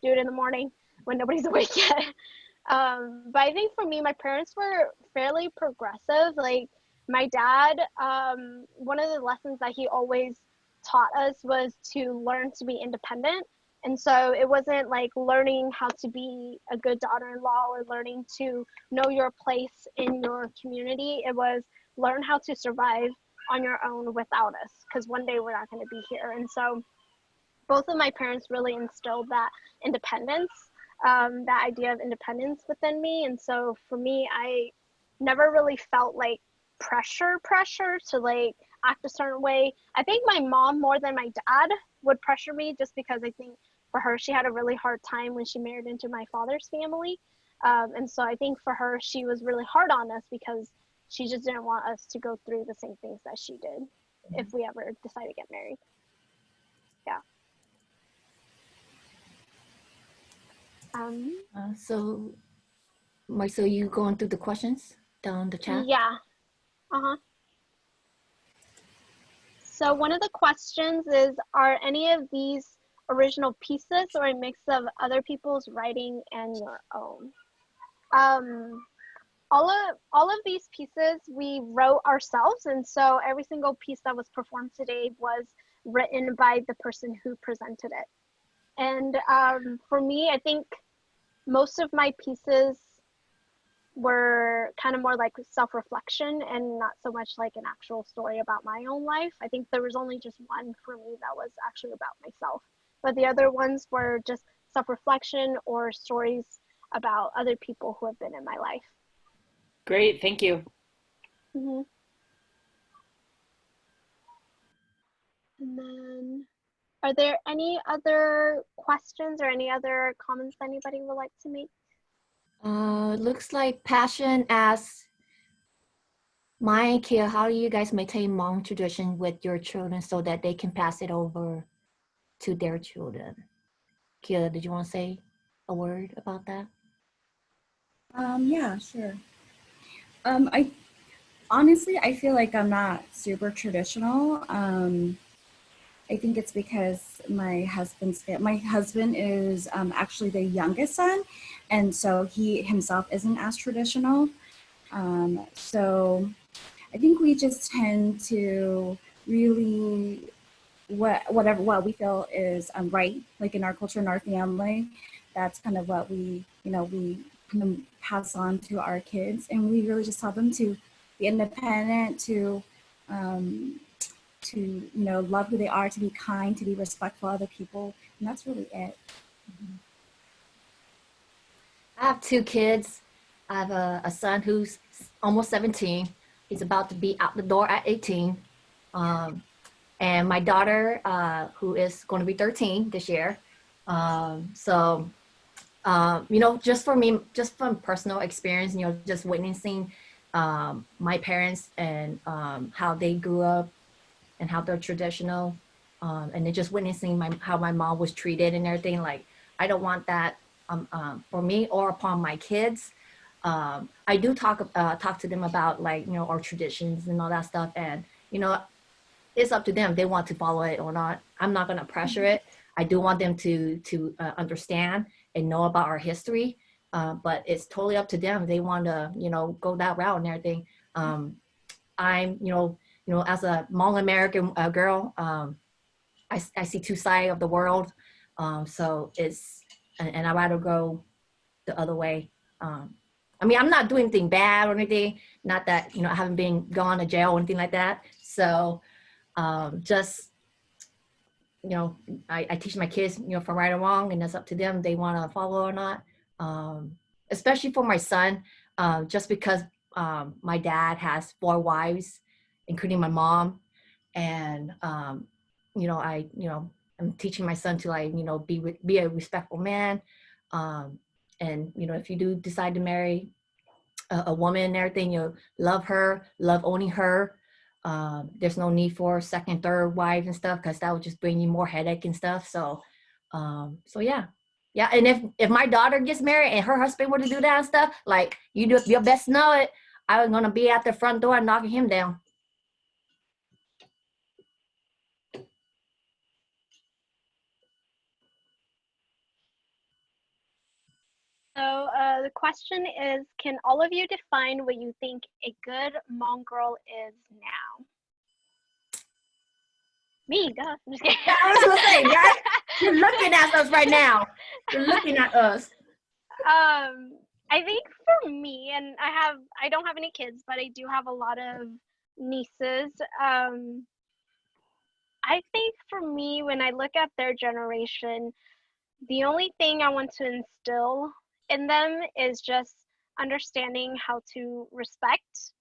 do it in the morning when nobody's awake yet. But I think for me, my parents were fairly progressive. Like my dad, one of the lessons that he always taught us was to learn to be independent. And so it wasn't like learning how to be a good daughter-in-law or learning to know your place in your community. It was learn how to survive on your own without us, because one day we're not going to be here. And so both of my parents really instilled that independence, that idea of independence within me. And so for me, I never really felt like pressure to like act a certain way. I think my mom more than my dad would pressure me, just because I think for her, she had a really hard time when she married into my father's family. And so I think for her, she was really hard on us because she just didn't want us to go through the same things that she did if we ever decide to get married. Yeah. So, Mai Sue, you going through the questions down the chat? Yeah. So one of the questions is, are any of these original pieces or a mix of other people's writing and your own? All of these pieces we wrote ourselves, and so every single piece that was performed today was written by the person who presented it. And for me, I think most of my pieces were kind of more like self-reflection and not so much like an actual story about my own life. I think there was only just one for me that was actually about myself, but the other ones were just self-reflection or stories about other people who have been in my life. Great, thank you. Mm-hmm. And then, are there any other questions or any other comments anybody would like to make? Looks like Passion asks, Mai and Kia, how do you guys maintain Hmong tradition with your children so that they can pass it over to their children? Kia, did you want to say a word about that? Yeah, sure. I honestly, I feel like I'm not super traditional. I think it's because my husband is actually the youngest son, and so he himself isn't as traditional. So I think we just tend to really what we feel is right, like in our culture, in our family. That's kind of what we kind of pass on to our kids, and we really just tell them to be independent, to love who they are, to be kind, to be respectful of other people, and that's really it. I have two kids. I have a son who's almost 17. He's about to be out the door at 18. and my daughter, who is going to be 13 this year. Just for me, just from personal experience, just witnessing my parents and how they grew up and how they're traditional, and then just witnessing how my mom was treated and everything. Like, I don't want that for me or upon my kids. I do talk to them about, like, our traditions and all that stuff, and it's up to them. They want to follow it or not. I'm not going to pressure it. I do want them to understand and know about our history, but it's totally up to them. They want to go that route and everything. I'm as a Hmong American girl, I see two sides of the world, so and I'd rather go the other way. I mean, I'm not doing anything bad or anything. Not that I haven't been gone to jail or anything like that. So just I teach my kids from right or wrong, and it's up to them. They want to follow or not. Especially for my son, just because my dad has 4 wives, including my mom, and I'm teaching my son to, like, be a respectful man, and if you do decide to marry a woman and everything, love her, love owning her. There's no need for second, third wives and stuff, because that would just bring you more headache and stuff. So yeah. And if my daughter gets married and her husband were to do that and stuff, like, you do your best to know it, I was gonna be at the front door knocking him down. So the question is, can all of you define what you think a good Hmong girl is now? Me, duh. I'm just kidding. I was gonna say, right? You're looking at us right now. You're looking at us. I think for me, and I don't have any kids, but I do have a lot of nieces. I think for me, when I look at their generation, the only thing I want to instill in them is just understanding how to respect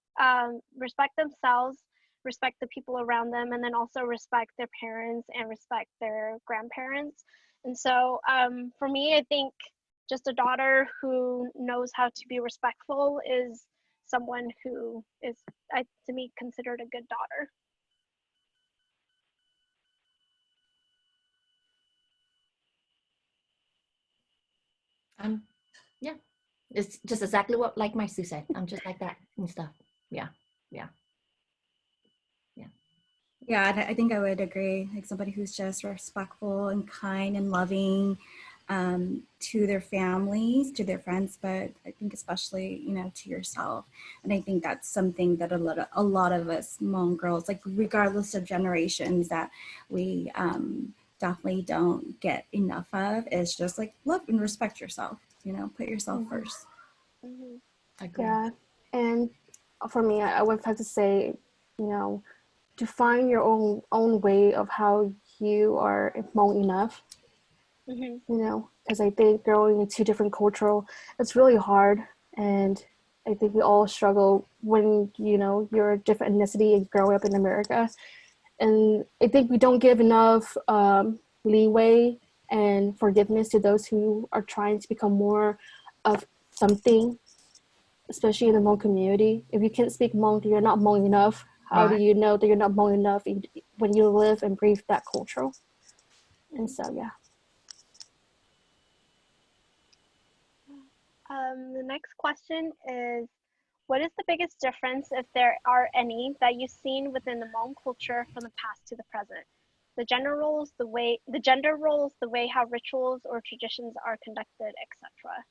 themselves, respect the people around them, and then also respect their parents and respect their grandparents. And so for me, I think just a daughter who knows how to be respectful is someone who is, to me, considered a good daughter. Yeah, it's just exactly what, like Mai Sue said. I'm just like that and stuff. Yeah. Yeah, and I think I would agree. Like, somebody who's just respectful and kind and loving to their families, to their friends, but I think especially, to yourself. And I think that's something that a lot of us Hmong girls, like, regardless of generations, that we definitely don't get enough of, is just, like, love and respect yourself. Put yourself first. Mm-hmm. I agree. Yeah, and for me, I would have to say, to find your own way of how you are Hmong enough. Mm-hmm. Because I think growing into different cultural, it's really hard, and I think we all struggle when you're a different ethnicity and growing up in America, and I think we don't give enough leeway and forgiveness to those who are trying to become more of something, especially in the Hmong community. If you can't speak Hmong, you're not Hmong enough. How do you know that you're not Hmong enough when you live and breathe that culture? And so, yeah. The next question is, what is the biggest difference, if there are any, that you've seen within the Hmong culture from the past to the present? The gender roles, the way how rituals or traditions are conducted, etc.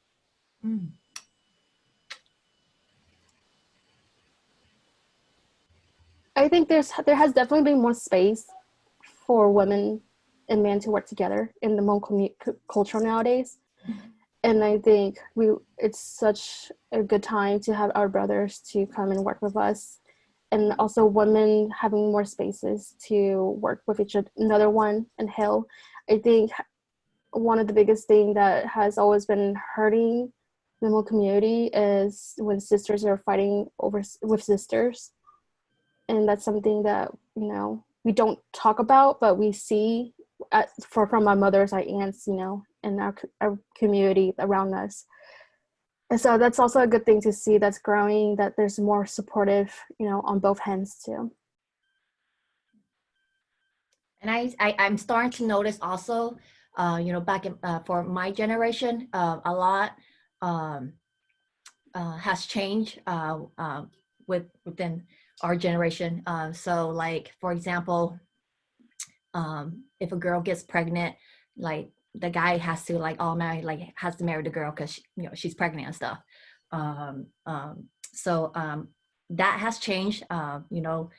I think there has definitely been more space for women and men to work together in the Hmong culture nowadays. And I think it's such a good time to have our brothers to come and work with us, and also women having more spaces to work with each another one and help. I think one of the biggest things that has always been hurting the Hmong community is when sisters are fighting with sisters. And that's something that, we we don't talk about, but we see from our mothers, our aunts, you know, and our community around us. And so that's also a good thing to see that's growing, that there's more supportive, you know, on both ends too. And I'm starting to notice also, you know, back in, for my generation, a lot has changed within our generation. So like, for example, if a girl gets pregnant, like the guy has to like automatically like has to marry the girl because you know she's pregnant and stuff. So that has changed. You know,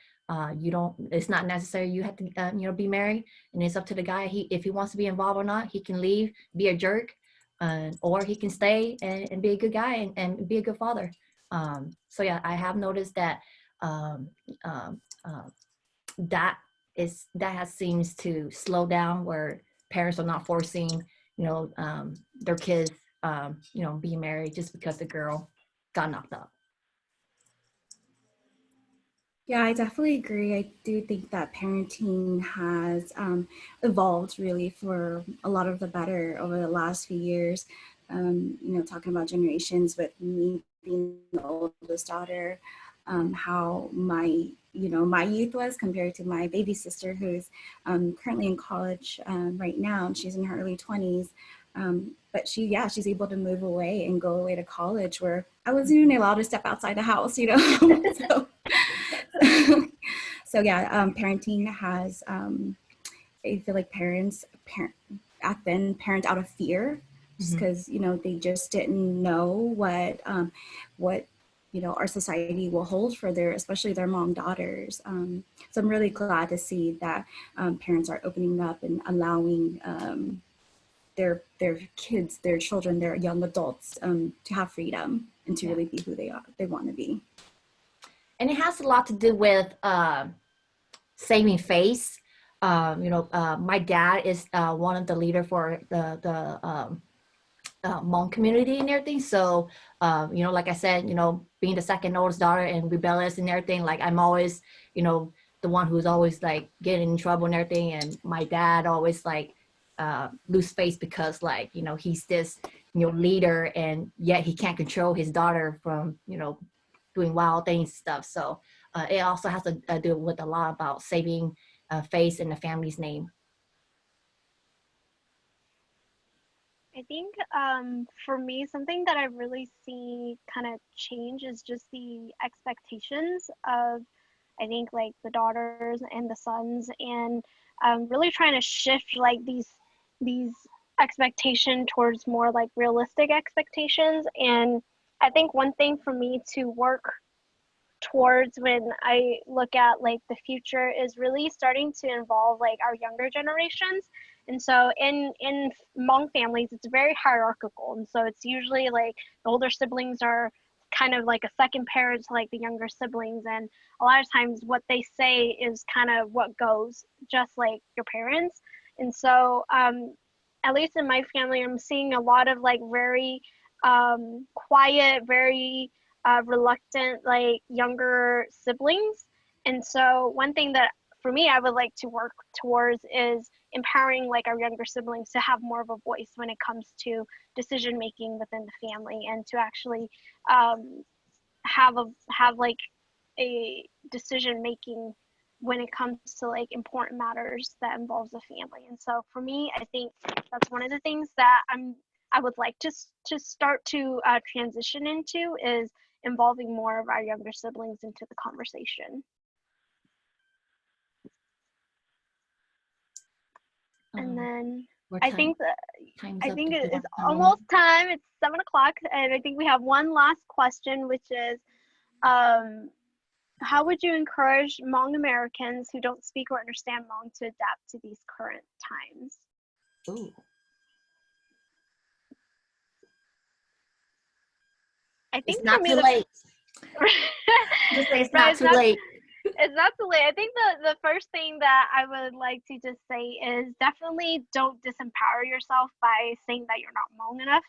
you don't. It's not necessary you have to you know be married, and it's up to the guy. If he wants to be involved or not, he can leave, be a jerk, or he can stay and be a good guy and be a good father. So yeah, I have noticed that that has seems to slow down, where parents are not forcing, you know, their kids, you know, be married just because the girl got knocked up. Yeah, I definitely agree. I do think that parenting has evolved really for a lot of the better over the last few years. You know, talking about generations, with me being the oldest daughter, how my youth was compared to my baby sister, who's currently in college right now, and she's in her early 20s. But she's able to move away and go away to college, where I wasn't even allowed to step outside the house, you know. So yeah, parenting has, I feel like back then parent out of fear, just because, you know, they just didn't know what, you know, our society will hold for especially their Hmong daughters. So I'm really glad to see that parents are opening up and allowing their kids, their children, their young adults to have freedom and to really be who they want to be. And it has a lot to do with saving face. You know, my dad is one of the leader for the Hmong community and everything. So, you know, like I said, you know, being the second oldest daughter and rebellious and everything, like I'm always, you know, the one who's always like getting in trouble and everything. And my dad always like lose face because like, you know, he's this, you know, leader, and yet he can't control his daughter from, you know, doing wild things and stuff. So it also has to do with a lot about saving face in the family's name. I think for me, something that I really see kind of change is just the expectations of, I think, like the daughters and the sons, and really trying to shift like these expectation towards more like realistic expectations. And I think one thing for me to work towards when I look at like the future is really starting to involve like our younger generations. And so in Hmong families, it's very hierarchical. And so it's usually like the older siblings are kind of like a second parent to like the younger siblings. And a lot of times what they say is kind of what goes, just like your parents. And so at least in my family, I'm seeing a lot of like very quiet, very reluctant like younger siblings. And so one thing that for me I would like to work towards is empowering like our younger siblings to have more of a voice when it comes to decision making within the family, and to actually have like a decision making when it comes to like important matters that involves the family. And so for me, I think that's one of the things that I would like to start to transition into, is involving more of our younger siblings into the conversation. And then I think it's almost time. It's 7 o'clock, and I think we have one last question, which is, how would you encourage Hmong Americans who don't speak or understand Hmong to adapt to these current times? Ooh. I think it's not too late. Just say it's not too late. It's not too late. I think the first thing that I would like to just say is definitely don't disempower yourself by saying that you're not Hmong enough.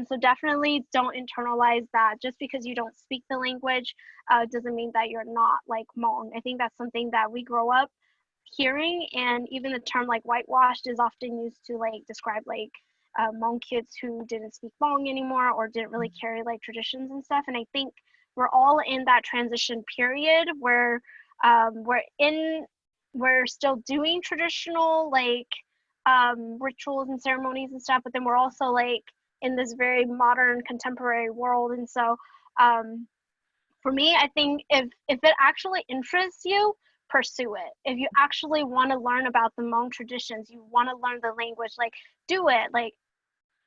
So definitely don't internalize that just because you don't speak the language doesn't mean that you're not like Hmong. I think that's something that we grow up hearing, and even the term like whitewashed is often used to like describe like Hmong kids who didn't speak Hmong anymore or didn't really carry like traditions and stuff. And I think we're all in that transition period where we're still doing traditional like rituals and ceremonies and stuff, but then we're also like in this very modern contemporary world. And so for me, I think if it actually interests you, pursue it. If you actually want to learn about the Hmong traditions, you want to learn the language, like do it. Like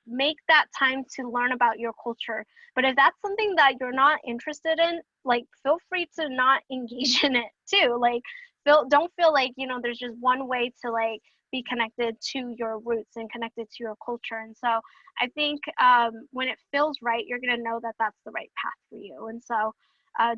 make that time to learn about your culture. But if that's something that you're not interested in, like feel free to not engage in it too. Like don't feel like, you know, there's just one way to like be connected to your roots and connected to your culture. And so I think when it feels right, you're going to know that that's the right path for you. And so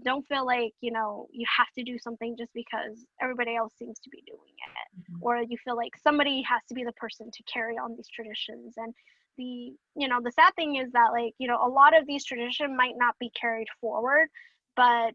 don't feel like, you know, you have to do something just because everybody else seems to be doing it, or you feel like somebody has to be the person to carry on these traditions. And the, you know, the sad thing is that like, you know, a lot of these traditions might not be carried forward, but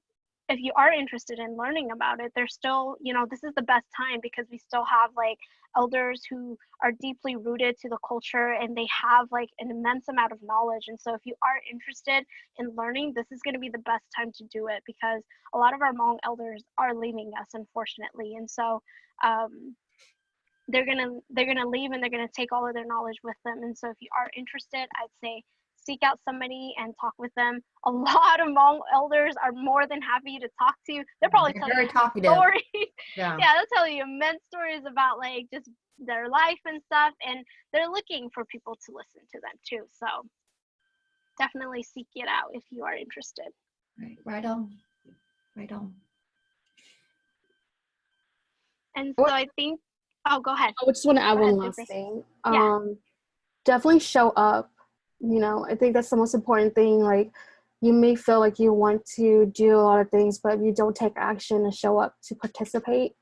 if you are interested in learning about it, there's still, you know, this is the best time because we still have like elders who are deeply rooted to the culture and they have like an immense amount of knowledge. And so if you are interested in learning, this is going to be the best time to do it because a lot of our Hmong elders are leaving us, unfortunately. And so they're gonna leave and they're gonna take all of their knowledge with them. And so if you are interested, I'd say seek out somebody and talk with them. A lot of Hmong elders are more than happy to talk to you. They'll probably tell you stories. Yeah, they'll tell you immense stories about like just their life and stuff, and they're looking for people to listen to them too. So definitely seek it out if you are interested. Right on. Right on. And so I think, oh, go ahead. I just want to add one last thing. Definitely show up. You know, I think that's the most important thing. Like, you may feel like you want to do a lot of things, but if you don't take action and show up to participate,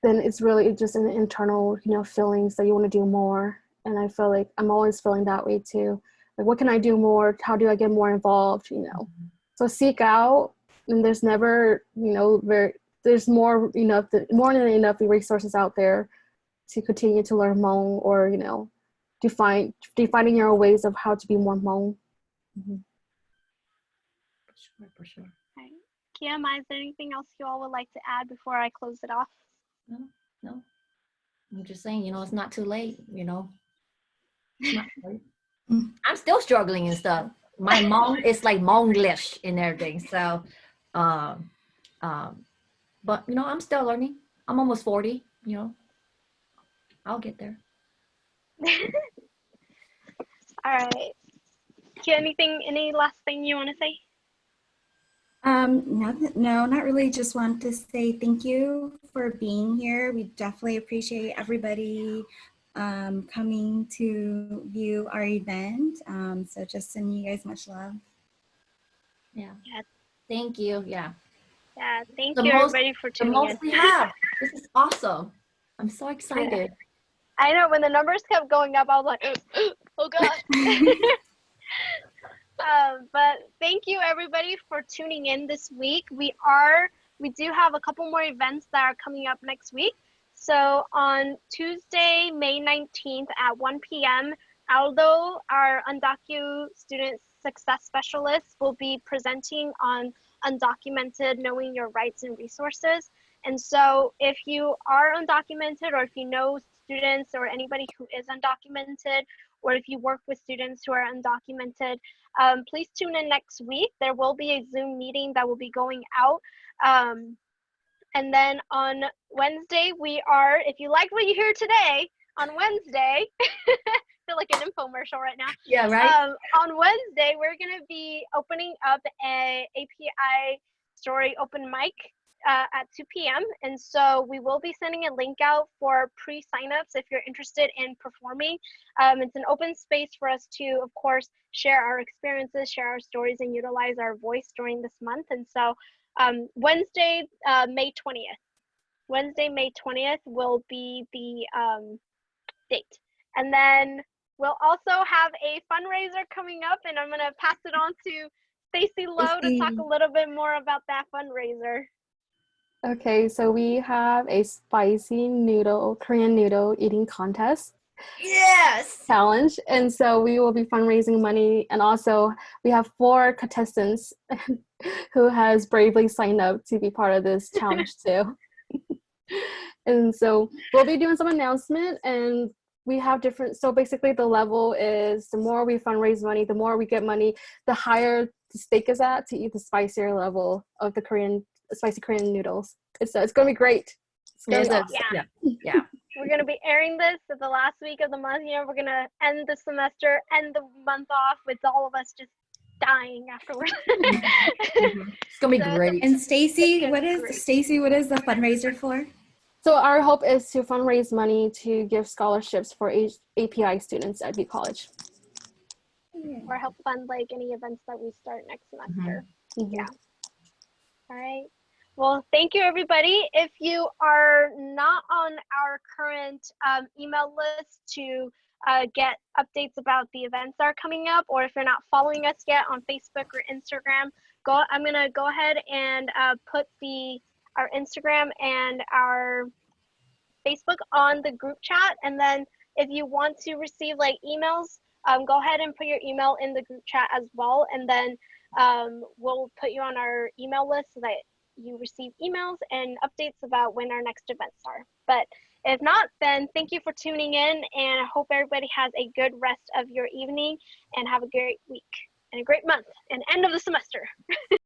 then it's really just an internal, you know, feelings that you want to do more. And I feel like I'm always feeling that way too. Like, what can I do more? How do I get more involved? You know, so seek out, and there's never, you know, there's more than enough resources out there to continue to learn Hmong, or, you know, defining your own ways of how to be more Hmong. For sure. Okay. Nyiam, is there anything else you all would like to add before I close it off? No. I'm just saying, you know, it's not too late, you know. It's not too late. I'm still struggling and stuff. My Hmong is like Hmonglish and everything. So, but you know, I'm still learning. I'm almost 40, you know. I'll get there. All right. Any last thing you want to say? No, not really. Just want to say thank you for being here. We definitely appreciate everybody coming to view our event. So just sending you guys much love. Yeah. Thank you. Yeah. Yeah. Thank you everybody for tuning in. The most we have. This is awesome. I'm so excited. I know when the numbers kept going up, I was like, oh God. But thank you everybody for tuning in this week. We do have a couple more events that are coming up next week. So on Tuesday, May 19th at 1 p.m., Aldo, our undocumented student success specialist, will be presenting on undocumented, knowing your rights and resources. And so if you are undocumented, or if you know students or anybody who is undocumented, or if you work with students who are undocumented, please tune in next week. There will be a Zoom meeting that will be going out. And then on Wednesday, if you like what you hear today, on Wednesday, I feel like an infomercial right now. Yeah, right. On Wednesday, we're going to be opening up a API story open mic at 2 p.m. And so we will be sending a link out for pre-signups if you're interested in performing. It's an open space for us to, of course, share our experiences, share our stories, and utilize our voice during this month. And so Wednesday, May 20th. Wednesday, May 20th will be the date. And then we'll also have a fundraiser coming up, and I'm going to pass it on to Stacey Lowe to talk a little bit more about that fundraiser. Okay, so we have a spicy noodle, Korean noodle eating contest Yes. challenge. And so we will be fundraising money. And also we have 4 contestants who has bravely signed up to be part of this challenge too. And so we'll be doing some announcement, and we have different, so basically the level is the more we fundraise money, the more we get money, the higher the stake is at to eat the spicier level of the spicy Korean noodles. It's gonna be great. It's gonna be awesome. Yeah. We're going to be airing this at the last week of the month. You know, we're going to end the semester, end the month off with all of us just dying afterwards. It's gonna be So great. And It's Stacey, gonna what be is great. Stacey? What is the fundraiser for? So our hope is to fundraise money to give scholarships for API students at Butte College. Or help fund like any events that we start next semester. Mhm. Yeah. All right. Well, thank you, everybody. If you are not on our current email list to get updates about the events that are coming up, or if you're not following us yet on Facebook or Instagram, I'm going to go ahead and put our Instagram and our Facebook on the group chat. And then if you want to receive like emails, go ahead and put your email in the group chat as well. And then we'll put you on our email list so that you receive emails and updates about when our next events are. But if not, then thank you for tuning in, and I hope everybody has a good rest of your evening and have a great week and a great month and end of the semester.